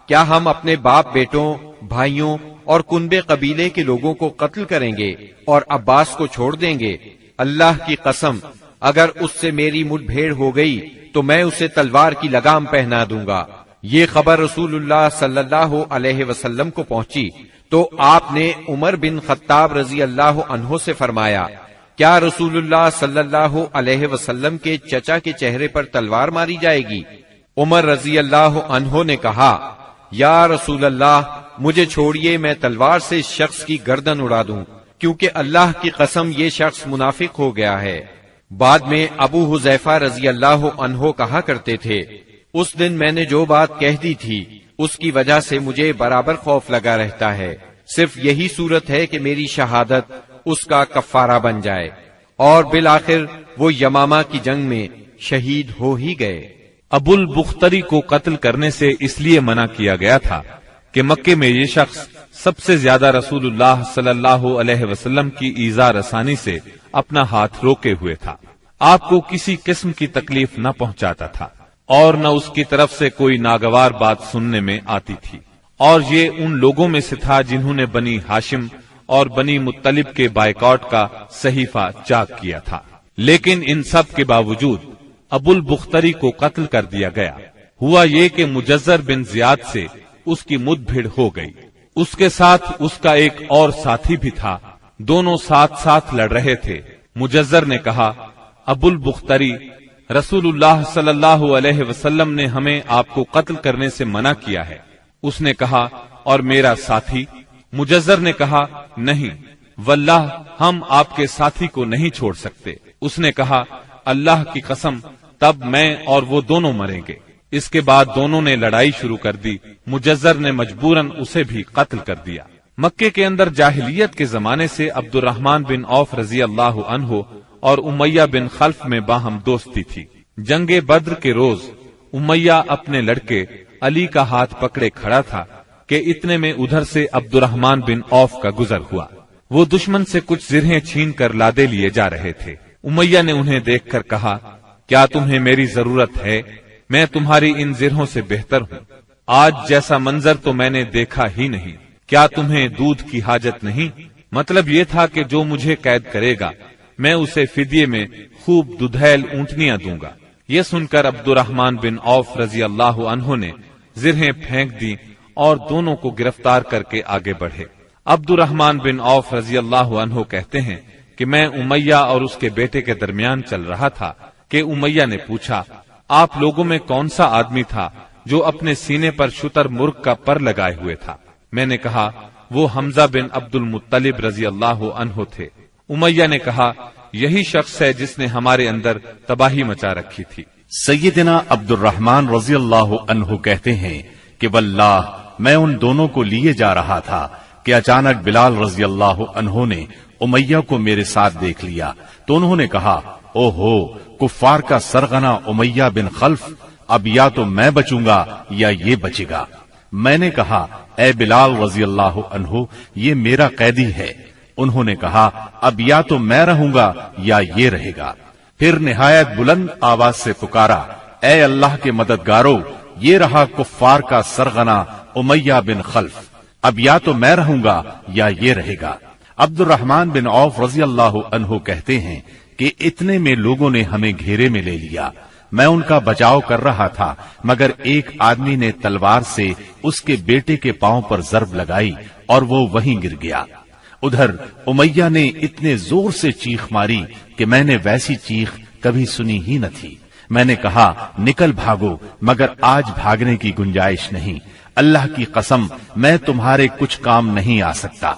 کیا ہم اپنے باپ بیٹوں، بھائیوں اور کنبے قبیلے کے لوگوں کو قتل کریں گے اور عباس کو چھوڑ دیں گے؟ اللہ کی قسم، اگر اس سے میری مٹ بھیڑ ہو گئی تو میں اسے تلوار کی لگام پہنا دوں گا۔ یہ خبر رسول اللہ صلی اللہ علیہ وسلم کو پہنچی تو آپ نے عمر بن خطاب رضی اللہ عنہ سے فرمایا، کیا رسول اللہ صلی اللہ علیہ وسلم کے چچا کے چہرے پر تلوار ماری جائے گی؟ عمر رضی اللہ عنہ نے کہا، یا رسول اللہ، مجھے چھوڑیے، میں تلوار سے اس شخص کی گردن اڑا دوں، کیونکہ اللہ کی قسم یہ شخص منافق ہو گیا ہے۔ بعد میں ابو حذیفہ رضی اللہ عنہ کہا کرتے تھے، اس دن میں نے جو بات کہہ دی تھی اس کی وجہ سے مجھے برابر خوف لگا رہتا ہے، صرف یہی صورت ہے کہ میری شہادت اس کا کفارہ بن جائے، اور بالآخر وہ یمامہ کی جنگ میں شہید ہو ہی گئے۔ ابو البختری کو قتل کرنے سے اس لیے منع کیا گیا تھا کہ مکے میں یہ شخص سب سے زیادہ رسول اللہ صلی اللہ علیہ وسلم کی ایذا رسانی سے اپنا ہاتھ روکے ہوئے تھا، آپ کو کسی قسم کی تکلیف نہ پہنچاتا تھا اور نہ اس کی طرف سے کوئی ناگوار بات سننے میں آتی تھی، اور یہ ان لوگوں میں سے تھا جنہوں نے بنی ہاشم اور بنی مطلب کے بائیکاٹ کا صحیفہ چاک کیا تھا۔ لیکن ان سب کے باوجود ابو البختری کو قتل کر دیا گیا۔ ہوا یہ کہ مجزر بن زیاد سے اس کی مد بھیڑ ہو گئی، اس کے ساتھ اس کا ایک اور ساتھی بھی تھا، دونوں ساتھ ساتھ لڑ رہے تھے۔ مجزر نے کہا، ابو البختری، رسول اللہ صلی اللہ علیہ وسلم نے ہمیں آپ کو قتل کرنے سے منع کیا ہے۔ اس نے کہا اور میرا ساتھی؟ مجزر نے کہا نہیں واللہ ہم آپ کے ساتھی کو نہیں چھوڑ سکتے۔ اس نے کہا اللہ کی قسم تب میں اور وہ دونوں مریں گے۔ اس کے بعد دونوں نے لڑائی شروع کر دی۔ مجزر نے مجبوراً اسے بھی قتل کر دیا۔ مکے کے اندر جاہلیت کے زمانے سے عبد الرحمن بن عوف رضی اللہ عنہ اور امیہ بن خلف میں باہم دوستی تھی۔ جنگ بدر کے روز امیہ اپنے لڑکے علی کا ہاتھ پکڑے کھڑا تھا کہ اتنے میں ادھر سے عبد الرحمن بن عوف کا گزر ہوا۔ وہ دشمن سے کچھ زرہیں چھین کر لادے لیے جا رہے تھے۔ امیہ نے انہیں دیکھ کر کہا کیا تمہیں میری ضرورت ہے؟ میں تمہاری ان زرہوں سے بہتر ہوں۔ آج جیسا منظر تو میں نے دیکھا ہی نہیں۔ کیا تمہیں دودھ کی حاجت نہیں؟ مطلب یہ تھا کہ جو مجھے قید کرے گا میں اسے فدیے میں خوب ددھیل اونٹنیاں دوں گا۔ یہ سن کر عبد الرحمن بن عوف رضی اللہ عنہ نے زرہیں پھینک دی اور دونوں کو گرفتار کر کے آگے بڑھے۔ عبد الرحمن بن عوف رضی اللہ عنہ کہتے ہیں کہ میں امیہ اور اس کے بیٹے کے درمیان چل رہا تھا کہ امیہ نے پوچھا آپ لوگوں میں کون سا آدمی تھا جو اپنے سینے پر شتر مرغ کا پر لگائے ہوئے تھا؟ میں نے کہا وہ حمزہ بن عبد المطلب رضی اللہ عنہ تھے۔ امیہ نے کہا یہی شخص ہے جس نے ہمارے اندر تباہی مچا رکھی تھی۔ سیدنا عبد الرحمن رضی اللہ عنہ کہتے ہیں کہ واللہ میں ان دونوں کو لیے جا رہا تھا کہ اچانک بلال رضی اللہ عنہ نے امیہ کو میرے ساتھ دیکھ لیا تو انہوں نے کہا او ہو کفار کا سرغنہ امیہ بن خلف، اب یا تو میں بچوں گا یا یہ بچے گا۔ میں نے کہا اے بلال رضی اللہ عنہ یہ میرا قیدی ہے۔ انہوں نے کہا اب یا تو میں رہوں گا یا یہ رہے گا۔ پھر نہایت بلند آواز سے پکارا اے اللہ کے مددگارو یہ رہا کفار کا سرغنہ امیہ بن خلف، اب یا تو میں رہوں گا یا یہ رہے گا۔ عبد الرحمن بن عوف رضی اللہ عنہ کہتے ہیں کہ اتنے میں لوگوں نے ہمیں گھیرے میں لے لیا۔ میں ان کا بچاؤ کر رہا تھا مگر ایک آدمی نے تلوار سے اس کے بیٹے کے پاؤں پر ضرب لگائی اور وہ وہیں گر گیا۔ ادھر امیہ نے اتنے زور سے چیخ ماری کہ میں نے ویسی چیخ کبھی سنی ہی نہ تھی۔ میں نے کہا نکل بھاگو مگر آج بھاگنے کی گنجائش نہیں، اللہ کی قسم میں تمہارے کچھ کام نہیں آ سکتا۔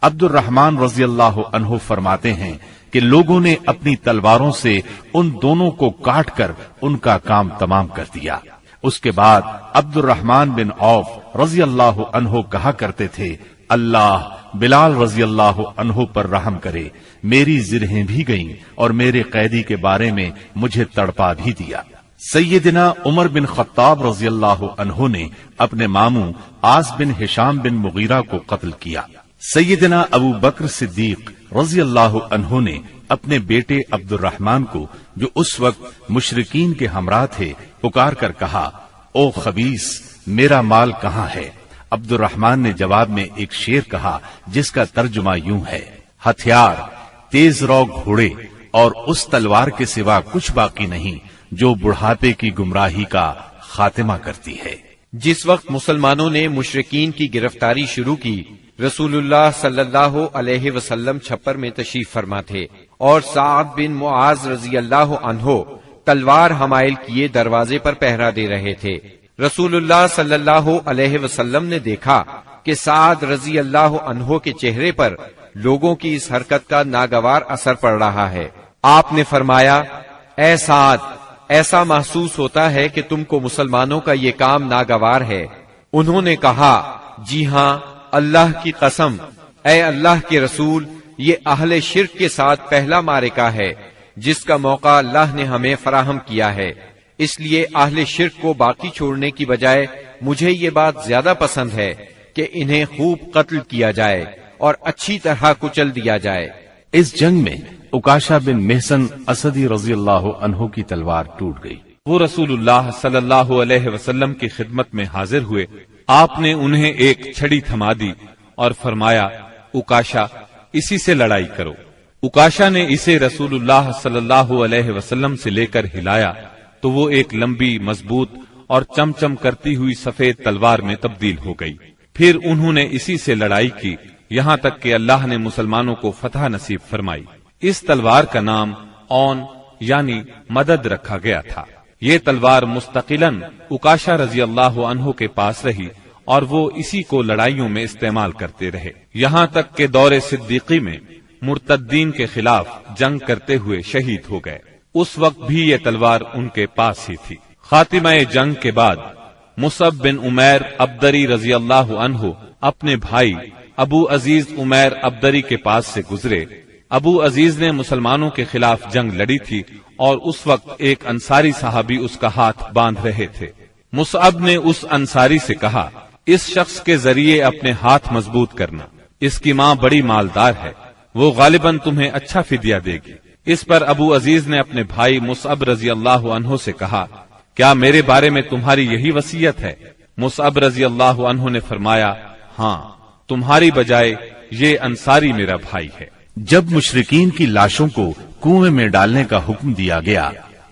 عبد الرحمن رضی اللہ عنہ فرماتے ہیں کہ لوگوں نے اپنی تلواروں سے ان دونوں کو کاٹ کر ان کا کام تمام کر دیا۔ اس کے بعد عبد الرحمن بن عوف رضی اللہ عنہ کہا کرتے تھے اللہ بلال رضی اللہ عنہ پر رحم کرے، میری زرہیں بھی گئیں اور میرے قیدی کے بارے میں مجھے تڑپا بھی دیا۔ سیدنا عمر بن خطاب رضی اللہ عنہ نے اپنے ماموں عاص بن ہشام بن مغیرہ کو قتل کیا۔ سیدنا ابو بکر صدیق رضی اللہ عنہ نے اپنے بیٹے عبد الرحمن کو جو اس وقت مشرکین کے ہمراہ تھے پکار کر کہا او خبیث میرا مال کہاں ہے؟ عبد الرحمن نے جواب میں ایک شعر کہا جس کا ترجمہ یوں ہے ہتھیار تیز رو گھوڑے اور اس تلوار کے سوا کچھ باقی نہیں جو بڑھاپے کی گمراہی کا خاتمہ کرتی ہے۔ جس وقت مسلمانوں نے مشرکین کی گرفتاری شروع کی رسول اللہ صلی اللہ علیہ وسلم چھپر میں تشریف فرما تھے اور سعد بن معاذ رضی اللہ عنہ تلوار حمائل کیے دروازے پر پہرا دے رہے تھے۔ رسول اللہ صلی اللہ علیہ وسلم نے دیکھا کہ سعد رضی اللہ عنہ کے چہرے پر لوگوں کی اس حرکت کا ناگوار اثر پڑ رہا ہے۔ آپ نے فرمایا اے سعد ایسا محسوس ہوتا ہے کہ تم کو مسلمانوں کا یہ کام ناگوار ہے۔ انہوں نے کہا جی ہاں اللہ کی قسم اے اللہ کے رسول یہ اہل شرک کے ساتھ پہلا معرکہ ہے جس کا موقع اللہ نے ہمیں فراہم کیا ہے، اس لیے اہل شرک کو باقی چھوڑنے کی بجائے مجھے یہ بات زیادہ پسند ہے کہ انہیں خوب قتل کیا جائے اور اچھی طرح کچل دیا جائے۔ اس جنگ میں عکاشہ بن محسن اسدی رضی اللہ عنہ کی تلوار ٹوٹ گئی۔ وہ رسول اللہ صلی اللہ علیہ وسلم کی خدمت میں حاضر ہوئے۔ آپ نے انہیں ایک چھڑی تھما دی اور فرمایا عکاشہ اسی سے لڑائی کرو۔ عکاشہ نے اسے رسول اللہ صلی اللہ علیہ وسلم سے لے کر ہلایا تو وہ ایک لمبی مضبوط اور چمچم کرتی ہوئی سفید تلوار میں تبدیل ہو گئی۔ پھر انہوں نے اسی سے لڑائی کی یہاں تک کہ اللہ نے مسلمانوں کو فتح نصیب فرمائی۔ اس تلوار کا نام اون یعنی مدد رکھا گیا تھا۔ یہ تلوار مستقلاً عکاشہ رضی اللہ عنہ کے پاس رہی اور وہ اسی کو لڑائیوں میں استعمال کرتے رہے، یہاں تک کہ دور صدیقی میں مرتدین کے خلاف جنگ کرتے ہوئے شہید ہو گئے۔ اس وقت بھی یہ تلوار ان کے پاس ہی تھی۔ خاتمہ جنگ کے بعد مصعب بن عمیر ابدری رضی اللہ عنہ اپنے بھائی ابو عزیز عمیر ابدری کے پاس سے گزرے۔ ابو عزیز نے مسلمانوں کے خلاف جنگ لڑی تھی اور اس وقت ایک انصاری صحابی اس کا ہاتھ باندھ رہے تھے۔ مصعب نے اس انصاری سے کہا، اس شخص کے ذریعے اپنے ہاتھ مضبوط کرنا، اس کی ماں بڑی مالدار ہے، وہ غالباً تمہیں اچھا فدیہ دے گی۔ اس پر ابو عزیز نے اپنے بھائی مصعب رضی اللہ عنہ سے کہا، کیا میرے بارے میں تمہاری یہی وصیت ہے؟ مصعب رضی اللہ عنہ نے فرمایا، ہاں، تمہاری بجائے یہ انصاری میرا بھائی ہے۔ جب مشرکین کی لاشوں کو کنویں میں ڈالنے کا حکم دیا گیا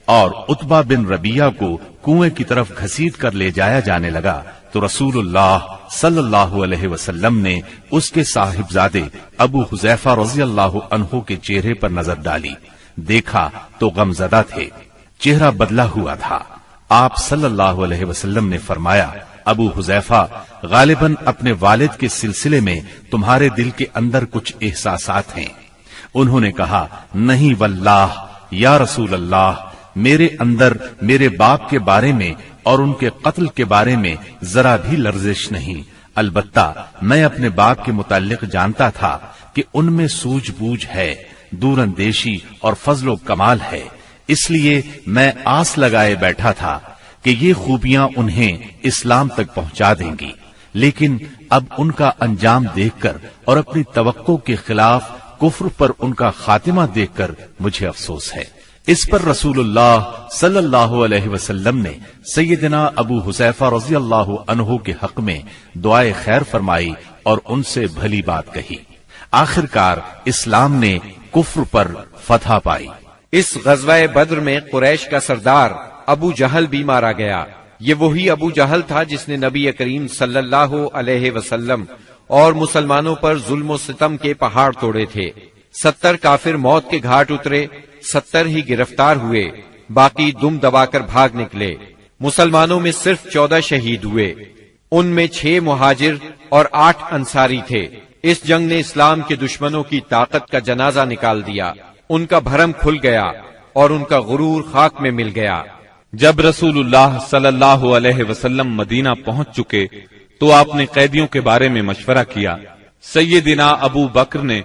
اور عتبہ بن ربیعہ کو کنویں کی طرف گھسیٹ کر لے جایا جانے لگا تو رسول اللہ صلی اللہ علیہ وسلم نے اس کے صاحبزادے ابو حذیفہ رضی اللہ عنہ کے چہرے پر نظر ڈالی، دیکھا تو غمزدہ تھے، چہرہ بدلا ہوا تھا۔ آپ صلی اللہ علیہ وسلم نے فرمایا، ابو حذیفہ، غالباً اپنے والد کے سلسلے میں تمہارے دل کے اندر کچھ احساسات ہیں۔ انہوں نے کہا، نہیں واللہ یا رسول اللہ، میرے اندر میرے باپ کے بارے میں اور ان کے قتل کے بارے میں ذرا بھی لرزش نہیں، البتہ میں اپنے باپ کے متعلق جانتا تھا کہ ان میں سوجھ بوجھ ہے، دور اندیشی اور فضل و کمال ہے، اس لیے میں آس لگائے بیٹھا تھا کہ یہ خوبیاں انہیں اسلام تک پہنچا دیں گی، لیکن اب ان کا انجام دیکھ کر اور اپنی توقع کے خلاف کفر پر ان کا خاتمہ دیکھ کر مجھے افسوس ہے۔ اس پر رسول اللہ صلی اللہ علیہ وسلم نے سیدنا ابو حذیفہ رضی اللہ عنہ کے حق میں دعائے خیر فرمائی اور ان سے بھلی بات کہی۔ آخر کار اسلام نے کفر پر فتح پائی۔ اس غزوہ بدر میں قریش کا سردار ابو جہل بھی مارا گیا۔ یہ وہی ابو جہل تھا جس نے نبی کریم صلی اللہ علیہ وسلم اور مسلمانوں پر ظلم و ستم کے پہاڑ توڑے تھے۔ 70 کافر موت کے گھاٹ اترے، 70 ہی گرفتار ہوئے، باقی دم دبا کر بھاگ نکلے۔ مسلمانوں میں صرف 14 شہید ہوئے، ان میں 6 مہاجر اور 8 انصاری تھے۔ اس جنگ نے اسلام کے دشمنوں کی طاقت کا جنازہ نکال دیا، ان کا بھرم کھل گیا اور ان کا غرور خاک میں مل گیا۔ جب رسول اللہ صلی اللہ علیہ وسلم مدینہ پہنچ چکے تو آپ نے قیدیوں کے بارے میں مشورہ کیا۔ سیدنا ابو بکر نے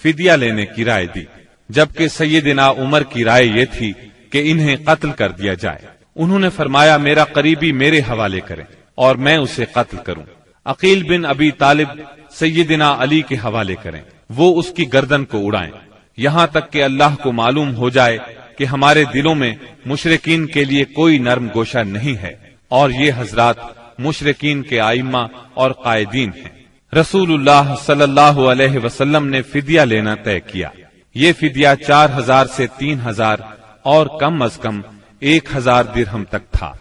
فدیہ لینے کی رائے دی، جبکہ سیدنا عمر کی رائے یہ تھی کہ انہیں قتل کر دیا جائے۔ انہوں نے فرمایا، میرا قریبی میرے حوالے کریں اور میں اسے قتل کروں۔ عقیل بن ابی طالب سیدنا علی کے حوالے کریں، وہ اس کی گردن کو اڑائیں، یہاں تک کہ اللہ کو معلوم ہو جائے کہ ہمارے دلوں میں مشرکین کے لیے کوئی نرم گوشہ نہیں ہے، اور یہ حضرات مشرکین کے ائمہ اور قائدین ہیں۔ رسول اللہ صلی اللہ علیہ وسلم نے فدیہ لینا طے کیا۔ یہ فدیہ 4000 سے 3000 اور کم از کم 1000 درہم تک تھا،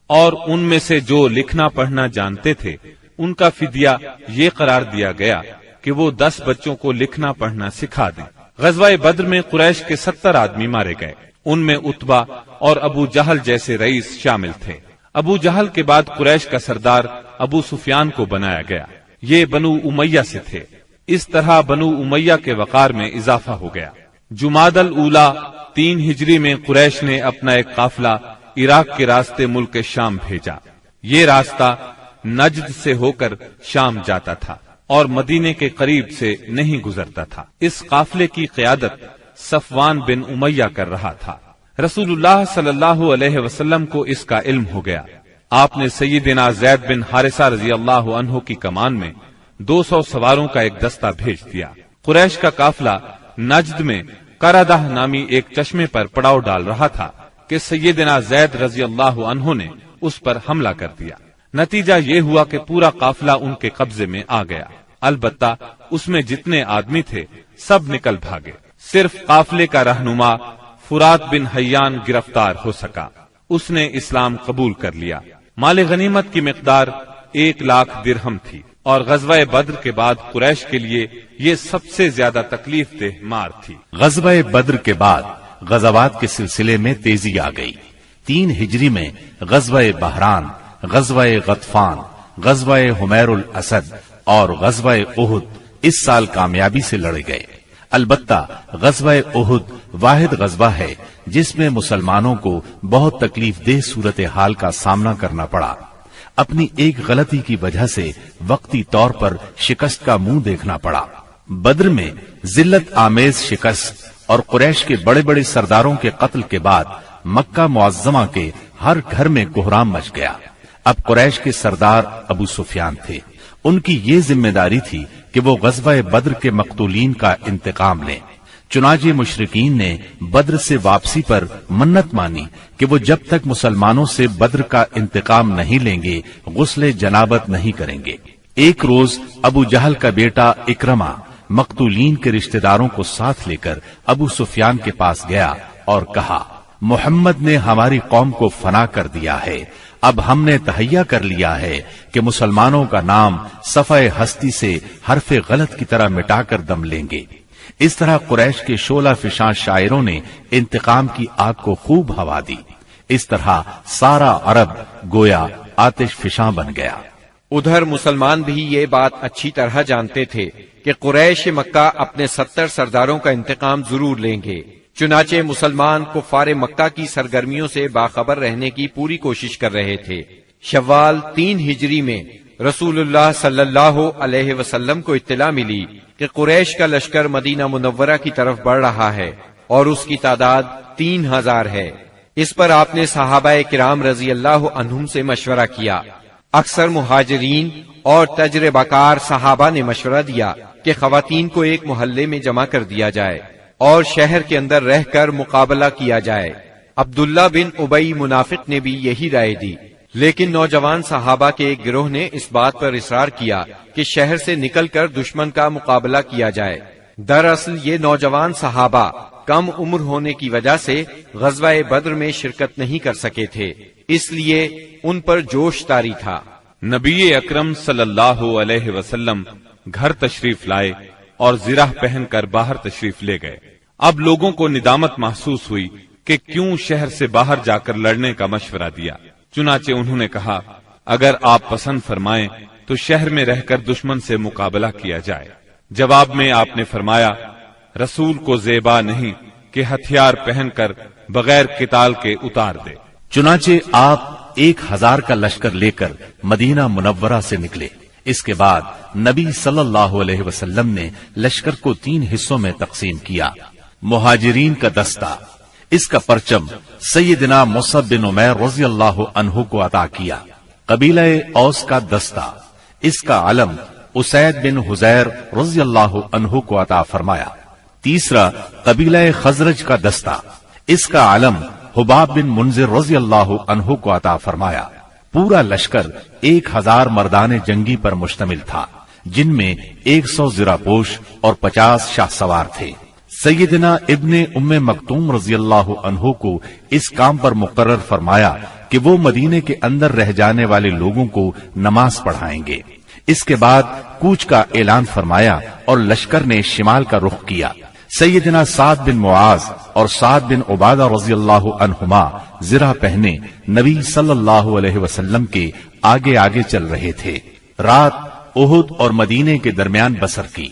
اور ان میں سے جو لکھنا پڑھنا جانتے تھے ان کا فدیہ یہ قرار دیا گیا کہ وہ 10 بچوں کو لکھنا پڑھنا سکھا دیں۔ غزوہ بدر میں قریش کے 70 آدمی مارے گئے، ان میں عتبہ اور ابو جہل جیسے رئیس شامل تھے۔ ابو جہل کے بعد قریش کا سردار ابو سفیان کو بنایا گیا، یہ بنو امیہ سے تھے۔ اس طرح بنو امیہ کے وقار میں اضافہ ہو گیا۔ جمادی الاولی 3 ہجری میں قریش نے اپنا ایک قافلہ عراق کے راستے ملک شام بھیجا۔ یہ راستہ نجد سے ہو کر شام جاتا تھا اور مدینے کے قریب سے نہیں گزرتا تھا۔ اس قافلے کی قیادت صفوان بن امیہ کر رہا تھا۔ رسول اللہ صلی اللہ علیہ وسلم کو اس کا علم ہو گیا۔ آپ نے سیدنا زید بن حارثہ رضی اللہ عنہ کی کمان میں 200 سواروں کا ایک دستہ بھیج دیا۔ قریش کا قافلہ نجد میں قردہ نامی ایک چشمے پر پڑاؤ ڈال رہا تھا کہ سیدنا زید رضی اللہ عنہ نے اس پر حملہ کر دیا۔ نتیجہ یہ ہوا کہ پورا قافلہ ان کے قبضے میں آ گیا، البتہ اس میں جتنے آدمی تھے سب نکل بھاگے۔ صرف قافلے کا رہنما فرات بن حیان گرفتار ہو سکا، اس نے اسلام قبول کر لیا۔ مال غنیمت کی مقدار 1,00,000 درہم تھی، اور غزوہ بدر کے بعد قریش کے لیے یہ سب سے زیادہ تکلیف دہ مار تھی۔ غزوہ بدر کے بعد غزوات کے سلسلے میں تیزی آ گئی۔ 3 ہجری میں غزوہ بحران، غزوہ غطفان، غزوہ حمیر الاسد اور غزوہ احد اس سال کامیابی سے لڑے گئے۔ البتہ غزوہ احد واحد غزوہ ہے جس میں مسلمانوں کو بہت تکلیف دہ صورتحال کا سامنا کرنا پڑا۔ اپنی ایک غلطی کی وجہ سے وقتی طور پر شکست کا منہ دیکھنا پڑا۔ بدر میں ذلت آمیز شکست اور قریش کے بڑے بڑے سرداروں کے قتل کے بعد مکہ معظمہ کے ہر گھر میں کوہرام مچ گیا۔ اب قریش کے سردار ابو سفیان تھے۔ ان کی یہ ذمہ داری تھی کہ وہ غزوہ بدر کے مقتولین کا انتقام لیں۔ چنانچہ مشرکین نے بدر سے واپسی پر منت مانی کہ وہ جب تک مسلمانوں سے بدر کا انتقام نہیں لیں گے غسل جنابت نہیں کریں گے۔ ایک روز ابو جہل کا بیٹا اکرمہ مقتولین کے رشتہ داروں کو ساتھ لے کر ابو سفیان کے پاس گیا اور کہا، محمد نے ہماری قوم کو فنا کر دیا ہے، اب ہم نے تہیا کر لیا ہے کہ مسلمانوں کا نام صفحہ ہستی سے حرف غلط کی طرح مٹا کر دم لیں گے۔ اس طرح قریش کے شعلہ فشاں شاعروں نے انتقام کی آگ کو خوب ہوا دی۔ اس طرح سارا عرب گویا آتش فشاں بن گیا۔ ادھر مسلمان بھی یہ بات اچھی طرح جانتے تھے کہ قریش مکہ اپنے 70 سرداروں کا انتقام ضرور لیں گے۔ چنانچہ مسلمان کفار مکہ کی سرگرمیوں سے باخبر رہنے کی پوری کوشش کر رہے تھے۔ شوال 3 ہجری میں رسول اللہ صلی اللہ علیہ وسلم کو اطلاع ملی کہ قریش کا لشکر مدینہ منورہ کی طرف بڑھ رہا ہے اور اس کی تعداد 3000 ہے۔ اس پر آپ نے صحابہ کرام رضی اللہ عنہم سے مشورہ کیا۔ اکثر مہاجرین اور تجربہ کار صحابہ نے مشورہ دیا کہ خواتین کو ایک محلے میں جمع کر دیا جائے اور شہر کے اندر رہ کر مقابلہ کیا جائے۔ عبداللہ بن ابی منافق نے بھی یہی رائے دی، لیکن نوجوان صحابہ کے ایک گروہ نے اس بات پر اصرار کیا کہ شہر سے نکل کر دشمن کا مقابلہ کیا جائے۔ دراصل یہ نوجوان صحابہ کم عمر ہونے کی وجہ سے غزوہ بدر میں شرکت نہیں کر سکے تھے، اس لیے ان پر جوش طاری تھا۔ نبی اکرم صلی اللہ علیہ وسلم گھر تشریف لائے اور زرہ پہن کر باہر تشریف لے گئے۔ اب لوگوں کو ندامت محسوس ہوئی کہ کیوں شہر سے باہر جا کر لڑنے کا مشورہ دیا۔ چنانچہ انہوں نے کہا، اگر آپ پسند فرمائیں تو شہر میں رہ کر دشمن سے مقابلہ کیا جائے۔ جواب میں آپ نے فرمایا، رسول کو زیبا نہیں کہ ہتھیار پہن کر بغیر قتال کے اتار دے۔ چنانچہ آپ 1000 کا لشکر لے کر مدینہ منورہ سے نکلے۔ اس کے بعد نبی صلی اللہ علیہ وسلم نے لشکر کو 3 حصوں میں تقسیم کیا۔ مہاجرین کا دستہ، اس کا پرچم سیدنا مصعب بن عمیر رضی اللہ عنہ کو عطا کیا۔ قبیلہ اوس کا دستہ، اس کا علم اسید بن حزیر رضی اللہ عنہ کو عطا فرمایا۔ تیسرا قبیلہ خزرج کا دستہ، اس کا علم حباب بن منذر رضی اللہ عنہ کو عطا فرمایا۔ پورا لشکر 1000 مردان جنگی پر مشتمل تھا، جن میں 100 زرہ پوش اور 50 شاہ سوار تھے۔ سیدنا ابن ام مکتوم رضی اللہ عنہ کو اس کام پر مقرر فرمایا کہ وہ مدینے کے اندر رہ جانے والے لوگوں کو نماز پڑھائیں گے۔ اس کے بعد کوچ کا اعلان فرمایا اور لشکر نے شمال کا رخ کیا۔ سیدنا سعد بن معاذ اور سعد بن عبادہ رضی اللہ عنہما زرہ پہنے نبی صلی اللہ علیہ وسلم کے آگے آگے چل رہے تھے۔ رات احد اور مدینے کے درمیان بسر کی۔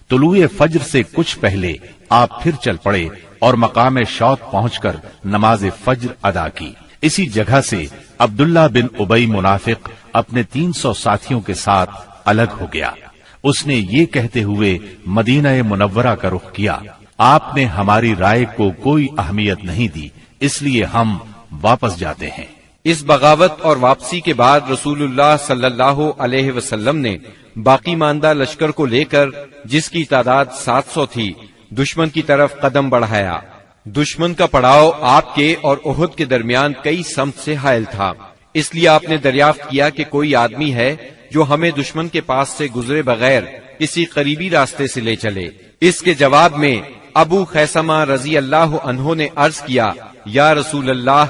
طلوع فجر سے کچھ پہلے آپ پھر چل پڑے اور مقام شوط پہنچ کر نماز فجر ادا کی۔ اسی جگہ سے عبداللہ بن ابی منافق اپنے 300 ساتھیوں کے ساتھ الگ ہو گیا۔ اس نے یہ کہتے ہوئے مدینہ منورہ کا رخ کیا، آپ نے ہماری رائے کو کوئی اہمیت نہیں دی، اس لیے ہم واپس جاتے ہیں۔ اس بغاوت اور واپسی کے بعد رسول اللہ صلی اللہ علیہ وسلم نے باقی ماندہ لشکر کو لے کر، جس کی تعداد 700 تھی، دشمن کی طرف قدم بڑھایا۔ دشمن کا پڑاؤ آپ کے اور احد کے درمیان کئی سمت سے حائل تھا، اس لیے آپ نے دریافت کیا کہ کوئی آدمی ہے جو ہمیں دشمن کے پاس سے گزرے بغیر کسی قریبی راستے سے لے چلے۔ اس کے جواب میں ابو خیثمہ رضی اللہ عنہ نے عرض کیا، یا رسول اللہ،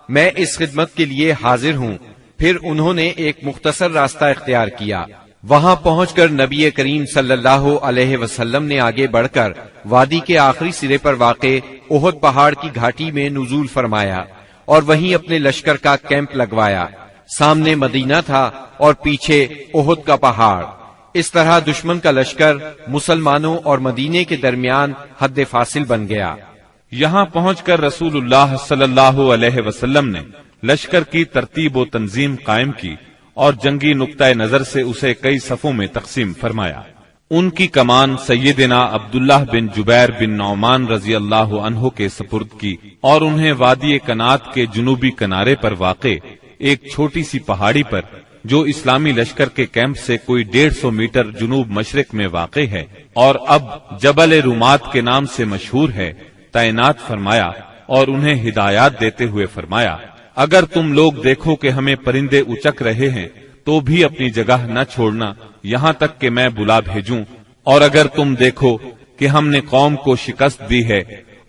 میں اس خدمت کے لیے حاضر ہوں۔ پھر انہوں نے ایک مختصر راستہ اختیار کیا وہاں پہنچ کر نبی کریم صلی اللہ علیہ وسلم نے آگے بڑھ کر وادی کے آخری سرے پر واقع احد پہاڑ کی گھاٹی میں نزول فرمایا اور وہیں اپنے لشکر کا کیمپ لگوایا۔ سامنے مدینہ تھا اور پیچھے احد کا پہاڑ۔ اس طرح دشمن کا لشکر مسلمانوں اور مدینے کے درمیان حد فاصل بن گیا۔ یہاں پہنچ کر رسول اللہ صلی اللہ علیہ وسلم نے لشکر کی ترتیب و تنظیم قائم کی اور جنگی نقطۂ نظر سے اسے کئی صفوں میں تقسیم فرمایا۔ ان کی کمان سیدنا عبداللہ بن جبیر بن نعمان رضی اللہ عنہ کے سپرد کی اور انہیں وادی کنات کے جنوبی کنارے پر واقع ایک چھوٹی سی پہاڑی پر، جو اسلامی لشکر کے کیمپ سے کوئی 150 میٹر جنوب مشرق میں واقع ہے اور اب جبل رومات کے نام سے مشہور ہے، تعینات فرمایا اور انہیں ہدایات دیتے ہوئے فرمایا، اگر تم لوگ دیکھو کہ ہمیں پرندے اچک رہے ہیں تو بھی اپنی جگہ نہ چھوڑنا یہاں تک کہ میں بلا بھیجوں، اور اگر تم دیکھو کہ ہم نے قوم کو شکست دی ہے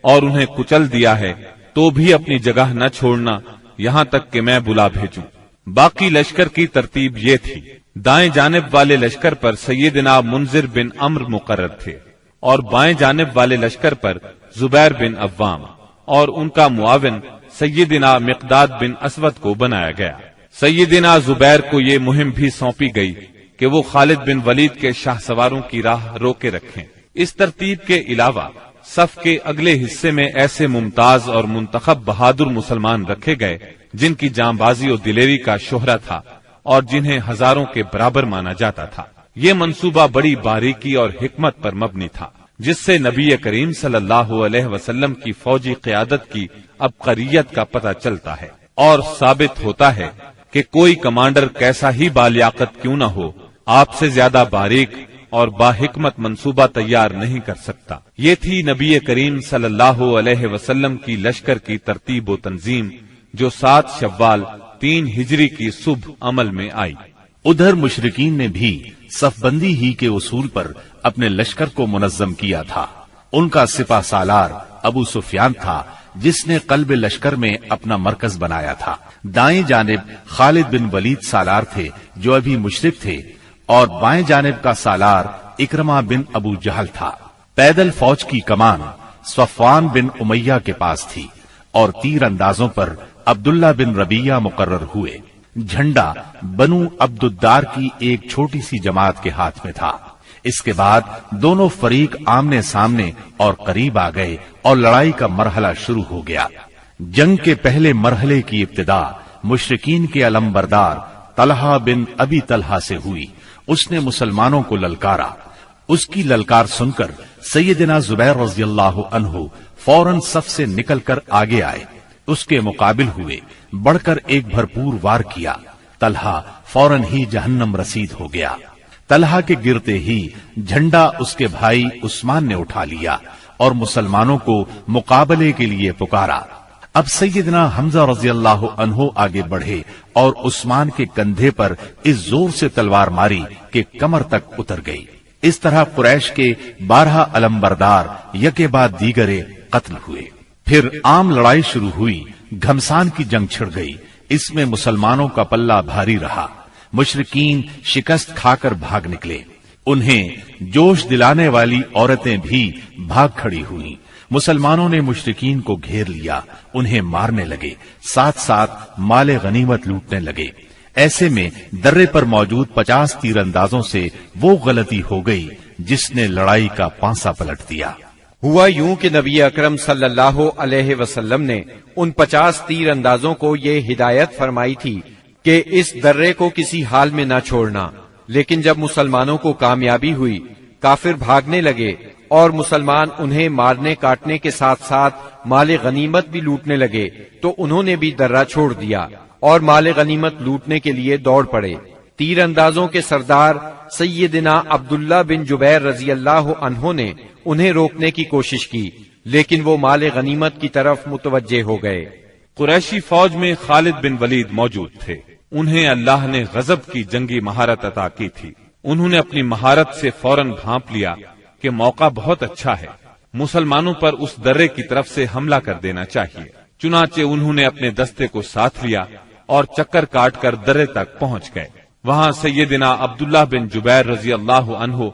اور انہیں کچل دیا ہے تو بھی اپنی جگہ نہ چھوڑنا یہاں تک کہ میں بلا بھیجوں۔ باقی لشکر کی ترتیب یہ تھی، دائیں جانب والے لشکر پر سیدنا منذر بن عمرو مقرر تھے اور بائیں جانب والے لشکر پر زبیر بن عوام، اور ان کا معاون سیدنا مقداد بن اسود کو بنایا گیا۔ سیدنا زبیر کو یہ مہم بھی سونپی گئی کہ وہ خالد بن ولید کے شاہ سواروں کی راہ روکے رکھیں۔ اس ترتیب کے علاوہ صف کے اگلے حصے میں ایسے ممتاز اور منتخب بہادر مسلمان رکھے گئے جن کی جانبازی و دلیری کا شہرہ تھا اور جنہیں ہزاروں کے برابر مانا جاتا تھا۔ یہ منصوبہ بڑی باریکی اور حکمت پر مبنی تھا، جس سے نبی کریم صلی اللہ علیہ وسلم کی فوجی قیادت کی عبقریت کا پتہ چلتا ہے اور ثابت ہوتا ہے کہ کوئی کمانڈر کیسا ہی بالیاقت کیوں نہ ہو، آپ سے زیادہ باریک اور باحکمت منصوبہ تیار نہیں کر سکتا۔ یہ تھی نبی کریم صلی اللہ علیہ وسلم کی لشکر کی ترتیب و تنظیم، جو 7 شوال 3 ہجری کی صبح عمل میں آئی۔ ادھر مشرکین نے بھی صف بندی ہی کے اصول پر اپنے لشکر کو منظم کیا تھا۔ ان کا سپہ سالار ابو سفیان تھا، جس نے قلب لشکر میں اپنا مرکز بنایا تھا۔ دائیں جانب خالد بن ولید سالار تھے جو ابھی مشرک تھے، اور بائیں جانب کا سالار اکرمہ بن ابو جہل تھا۔ پیدل فوج کی کمان صفوان بن امیہ کے پاس تھی اور تیر اندازوں پر عبداللہ بن ربیہ مقرر ہوئے۔ جھنڈا بنو عبد الدار کی ایک چھوٹی سی جماعت کے ہاتھ میں تھا۔ اس کے بعد دونوں فریق آمنے سامنے اور قریب آ گئے اور لڑائی کا مرحلہ شروع ہو گیا۔ جنگ کے پہلے مرحلے کی ابتدا مشرکین کے علمبردار طلحہ بن ابی طلحہ سے ہوئی۔ اس نے مسلمانوں کو للکارا۔ اس کی للکار سن کر سیدنا زبیر رضی اللہ عنہ فوراً صف سے نکل کر آگے آئے، اس کے مقابل ہوئے، بڑھ کر ایک بھرپور وار کیا۔ طلحہ فوراً ہی جہنم رسید ہو گیا۔ طلحہ کے گرتے ہی جھنڈا اس کے بھائی عثمان نے اٹھا لیا اور مسلمانوں کو مقابلے کے لیے پکارا۔ اب سیدنا حمزہ رضی اللہ عنہ آگے بڑھے اور عثمان کے کندھے پر اس زور سے تلوار ماری کہ کمر تک اتر گئی۔ اس طرح قریش کے 12 علمبردار یکے بعد دیگرے قتل ہوئے۔ پھر عام لڑائی شروع ہوئی۔ گھمسان کی جنگ چھڑ گئی۔ اس میں مسلمانوں کا پلہ بھاری رہا۔ مشرکین شکست کھا کر بھاگ نکلے۔ انہیں جوش دلانے والی عورتیں بھی بھاگ کھڑی ہوئیں۔ مسلمانوں نے مشرکین کو گھیر لیا، انہیں مارنے لگے، ساتھ ساتھ مال غنیمت لوٹنے لگے۔ ایسے میں درے پر موجود 50 تیر اندازوں سے وہ غلطی ہو گئی جس نے لڑائی کا پانسا پلٹ دیا۔ ہوا یوں کہ نبی اکرم صلی اللہ علیہ وسلم نے ان 50 تیر اندازوں کو یہ ہدایت فرمائی تھی کہ اس درے کو کسی حال میں نہ چھوڑنا، لیکن جب مسلمانوں کو کامیابی ہوئی، کافر بھاگنے لگے اور مسلمان انہیں مارنے کاٹنے کے ساتھ ساتھ مال غنیمت بھی لوٹنے لگے، تو انہوں نے بھی درہ چھوڑ دیا اور مال غنیمت لوٹنے کے لیے دوڑ پڑے۔ تیر اندازوں کے سردار سیدنا عبداللہ بن جبیر رضی اللہ عنہ نے انہیں روکنے کی کوشش کی، لیکن وہ مال غنیمت کی طرف متوجہ ہو گئے۔ قریشی فوج میں خالد بن ولید موجود تھے۔ انہیں اللہ نے غضب کی جنگی مہارت عطا کی تھی۔ انہوں نے اپنی مہارت سے فوراً بھانپ لیا کہ موقع بہت اچھا ہے، مسلمانوں پر اس درے کی طرف سے حملہ کر دینا چاہیے۔ چنانچہ انہوں نے اپنے دستے کو ساتھ لیا اور چکر کاٹ کر درے تک پہنچ گئے۔ وہاں سیدنا عبداللہ بن جبیر رضی اللہ عنہ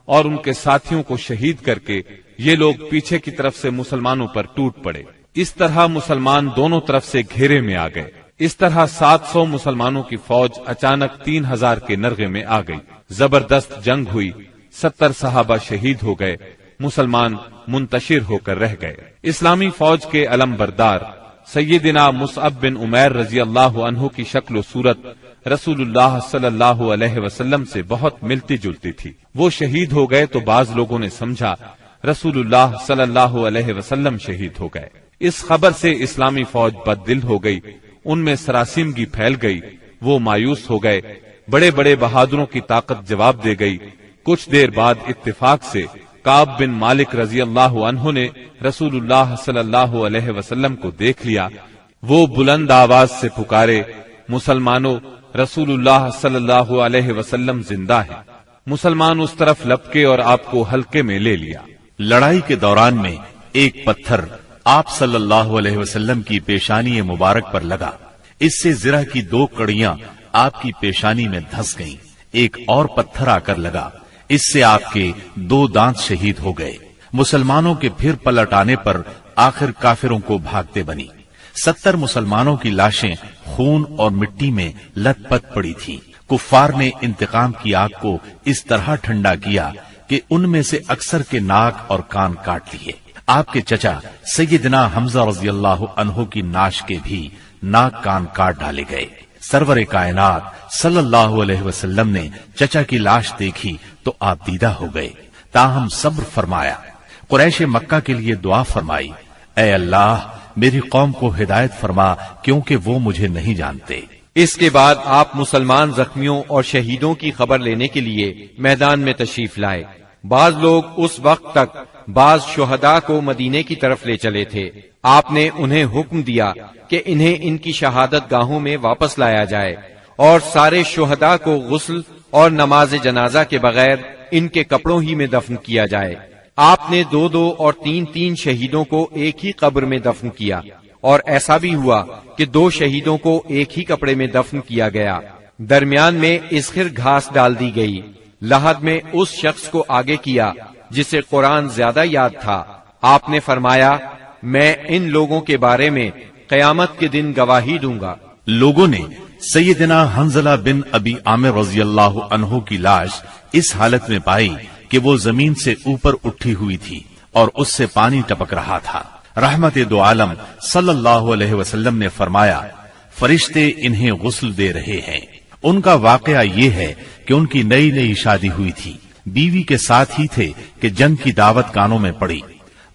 اور ان کے ساتھیوں کو شہید کر کے یہ لوگ پیچھے کی طرف سے مسلمانوں پر ٹوٹ پڑے۔ اس طرح مسلمان دونوں طرف سے گھیرے میں آ گئے۔ اس طرح 700 مسلمانوں کی فوج اچانک 3000 کے نرغے میں آ گئی۔ زبردست جنگ ہوئی، 70 صحابہ شہید ہو گئے، مسلمان منتشر ہو کر رہ گئے۔ اسلامی فوج کے علم بردار سیدنا مصعب بن عمیر رضی اللہ عنہ کی شکل و صورت رسول اللہ صلی اللہ علیہ وسلم سے بہت ملتی جلتی تھی۔ وہ شہید ہو گئے تو بعض لوگوں نے سمجھا رسول اللہ صلی اللہ علیہ وسلم شہید ہو گئے۔ اس خبر سے اسلامی فوج بد دل ہو گئی، ان میں سراسیمگی پھیل گئی، وہ مایوس ہو گئے۔ بڑے بڑے بہادروں کی طاقت جواب دے گئی۔ کچھ دیر بعد اتفاق سے کعب بن مالک رضی اللہ عنہ نے رسول اللہ صلی اللہ علیہ وسلم کو دیکھ لیا۔ وہ بلند آواز سے پکارے، مسلمانوں، رسول اللہ صلی اللہ علیہ وسلم زندہ ہے۔ مسلمان اس طرف لپکے اور آپ کو حلقے میں لے لیا۔ لڑائی کے دوران میں ایک پتھر آپ صلی اللہ علیہ وسلم کی پیشانی مبارک پر لگا، اس سے زرہ کی 2 کڑیاں آپ کی پیشانی میں دھس گئیں۔ ایک اور پتھر آ کر لگا، اس سے آپ کے 2 دانت شہید ہو گئے۔ مسلمانوں کے پھر پلٹ آنے پر آخر کافروں کو بھاگتے بنی۔ 70 مسلمانوں کی لاشیں خون اور مٹی میں لت پت پڑی تھی۔ کفار نے انتقام کی آگ کو اس طرح ٹھنڈا کیا کہ ان میں سے اکثر کے ناک اور کان کاٹ لیے۔ آپ کے چچا سیدنا حمزہ رضی اللہ عنہ کی ناش کے بھی ناک کان کاٹ ڈالے گئے۔ سرور کائنات صلی اللہ علیہ وسلم نے چچا کی لاش دیکھی تو آپ دیدہ ہو گئے، تاہم صبر فرمایا۔ قریش مکہ کے لیے دعا فرمائی، اے اللہ میری قوم کو ہدایت فرما کیونکہ وہ مجھے نہیں جانتے۔ اس کے بعد آپ مسلمان زخمیوں اور شہیدوں کی خبر لینے کے لیے میدان میں تشریف لائے۔ بعض لوگ اس وقت تک بعض شہداء کو مدینے کی طرف لے چلے تھے۔ آپ نے انہیں حکم دیا کہ انہیں ان کی شہادت گاہوں میں واپس لایا جائے اور سارے شہداء کو غسل اور نماز جنازہ کے بغیر ان کے کپڑوں ہی میں دفن کیا جائے۔ آپ نے 2 اور 3 شہیدوں کو ایک ہی قبر میں دفن کیا، اور ایسا بھی ہوا کہ 2 شہیدوں کو ایک ہی کپڑے میں دفن کیا گیا۔ درمیان میں اسخر گھاس ڈال دی گئی۔ لحد میں اس شخص کو آگے کیا جسے قرآن زیادہ یاد تھا۔ آپ نے فرمایا، میں ان لوگوں کے بارے میں قیامت کے دن گواہی دوں گا۔ لوگوں نے سیدنا حنظلہ بن ابی عامر رضی اللہ عنہ کی لاش اس حالت میں پائی کہ وہ زمین سے اوپر اٹھی ہوئی تھی اور اس سے پانی ٹپک رہا تھا۔ رحمت دو عالم صلی اللہ علیہ وسلم نے فرمایا، فرشتے انہیں غسل دے رہے ہیں۔ ان کا واقعہ یہ ہے کہ ان کی نئی شادی ہوئی تھی، بیوی کے ساتھ ہی تھے کہ جنگ کی دعوت کانوں میں پڑی۔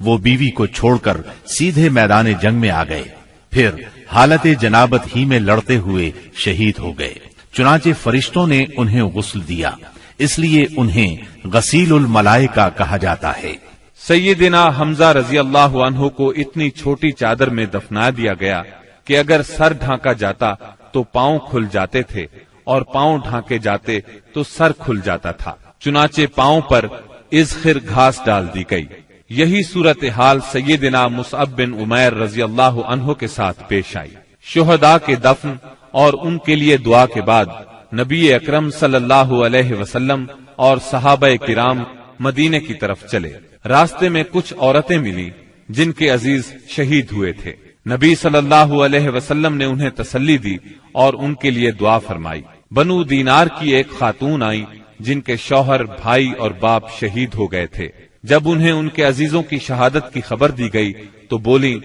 وہ بیوی کو چھوڑ کر سیدھے میدان جنگ میں آ گئے، پھر حالت جنابت ہی میں لڑتے ہوئے شہید ہو گئے۔ چنانچہ فرشتوں نے انہیں غسل دیا، اس لیے انہیں غسیل الملائکہ کہا جاتا ہے۔ سیدنا حمزہ رضی اللہ عنہ کو اتنی چھوٹی چادر میں دفنا دیا گیا کہ اگر سر ڈھانکا جاتا تو پاؤں کھل جاتے تھے اور پاؤں ڈھانکے جاتے تو سر کھل جاتا تھا۔ چنانچہ پاؤں پر اذخر گھاس ڈال دی گئی۔ یہی صورتحال سیدنا مصعب بن عمیر رضی اللہ عنہ کے ساتھ پیش آئی۔ شہداء کے دفن اور ان کے لیے دعا کے بعد نبی اکرم صلی اللہ علیہ وسلم اور صحابہ کرام مدینے کی طرف چلے۔ راستے میں کچھ عورتیں ملی جن کے عزیز شہید ہوئے تھے۔ نبی صلی اللہ علیہ وسلم نے انہیں تسلی دی اور ان کے لیے دعا فرمائی۔ بنو دینار کی ایک خاتون آئی جن کے شوہر، بھائی اور باپ شہید ہو گئے تھے۔ جب انہیں ان کے عزیزوں کی شہادت کی خبر دی گئی تو بولی،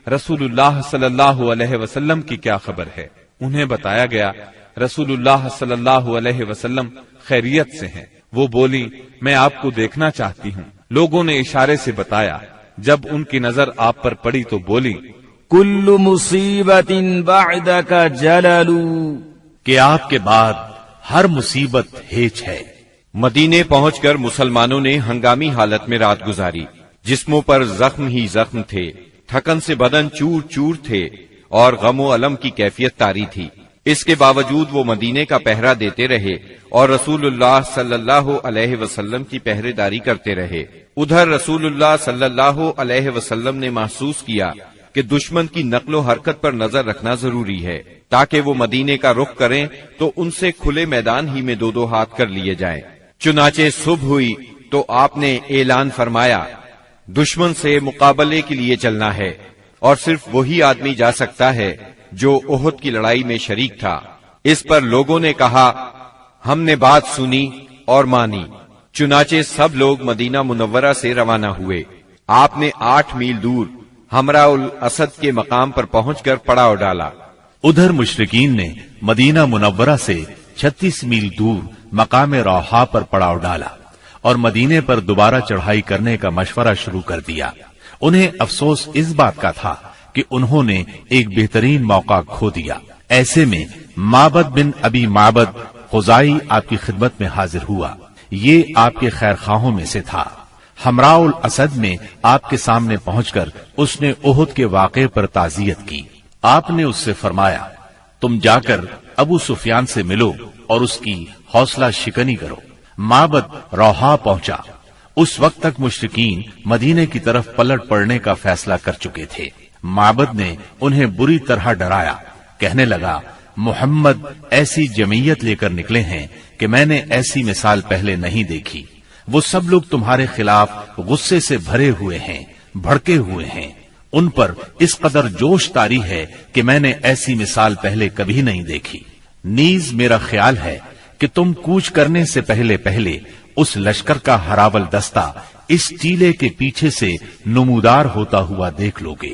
رسول اللہ صلی اللہ علیہ وسلم کی کیا خبر ہے؟ انہیں بتایا گیا رسول اللہ صلی اللہ علیہ وسلم خیریت سے ہیں۔ وہ بولی، میں آپ کو دیکھنا چاہتی ہوں۔ لوگوں نے اشارے سے بتایا۔ جب ان کی نظر آپ پر پڑی تو بولی، کل مصیبت بعدک جلل، کہ آپ کے بعد ہر مصیبت ہیچ ہے۔ مدینے پہنچ کر مسلمانوں نے ہنگامی حالت میں رات گزاری۔ جسموں پر زخم ہی زخم تھے، تھکن سے بدن چور چور تھے اور غم و الم کی کیفیت طاری تھی۔ اس کے باوجود وہ مدینے کا پہرا دیتے رہے اور رسول اللہ صلی اللہ علیہ وسلم کی پہرے داری کرتے رہے۔ ادھر رسول اللہ صلی اللہ علیہ وسلم نے محسوس کیا کہ دشمن کی نقل و حرکت پر نظر رکھنا ضروری ہے تاکہ وہ مدینے کا رخ کریں تو ان سے کھلے میدان ہی میں دو دو ہاتھ کر لیے جائیں۔ چنانچہ صبح ہوئی تو آپ نے اعلان فرمایا دشمن سے مقابلے کے لیے چلنا ہے، اور صرف وہی آدمی جا سکتا ہے جو احد کی لڑائی میں شریک تھا۔ اس پر لوگوں نے کہا ہم نے بات سنی اور مانی۔ چنانچہ سب لوگ مدینہ منورہ سے روانہ ہوئے۔ آپ نے 8 میل دور حمراء الاسد کے مقام پر پہنچ کر پڑاؤ ڈالا۔ ادھر مشرکین نے مدینہ منورہ سے 36 میل دور مقام روحا پر پڑاؤ ڈالا اور مدینے پر دوبارہ چڑھائی کرنے کا مشورہ شروع کر دیا۔ انہیں افسوس اس بات کا تھا کہ انہوں نے ایک بہترین موقع کھو دیا۔ ایسے میں معبد بن ابی معبد خزائی آپ کی خدمت میں حاضر ہوا۔ یہ آپ کے خیر خواہوں میں سے تھا۔ حمراء الاسد میں آپ کے سامنے پہنچ کر اس نے احد کے واقعے پر تعزیت کی۔ آپ نے اس سے فرمایا تم جا کر ابو سفیان سے ملو اور اس کی حوصلہ شکنی کرو۔ معبد روحا پہنچا۔ اس وقت تک مشرکین مدینے کی طرف پلٹ پڑنے کا فیصلہ کر چکے تھے۔ معبد نے انہیں بری طرح ڈرایا، کہنے لگا محمد ایسی جمعیت لے کر نکلے ہیں کہ میں نے ایسی مثال پہلے نہیں دیکھی۔ وہ سب لوگ تمہارے خلاف غصے سے بھرے ہوئے ہیں، بھڑکے ہوئے ہیں۔ ان پر اس قدر جوش طاری ہے کہ میں نے ایسی مثال پہلے کبھی نہیں دیکھی۔ نیز میرا خیال ہے کہ تم کوچ کرنے سے پہلے پہلے اس لشکر کا ہراول دستہ اس ٹیلے کے پیچھے سے نمودار ہوتا ہوا دیکھ لوگے۔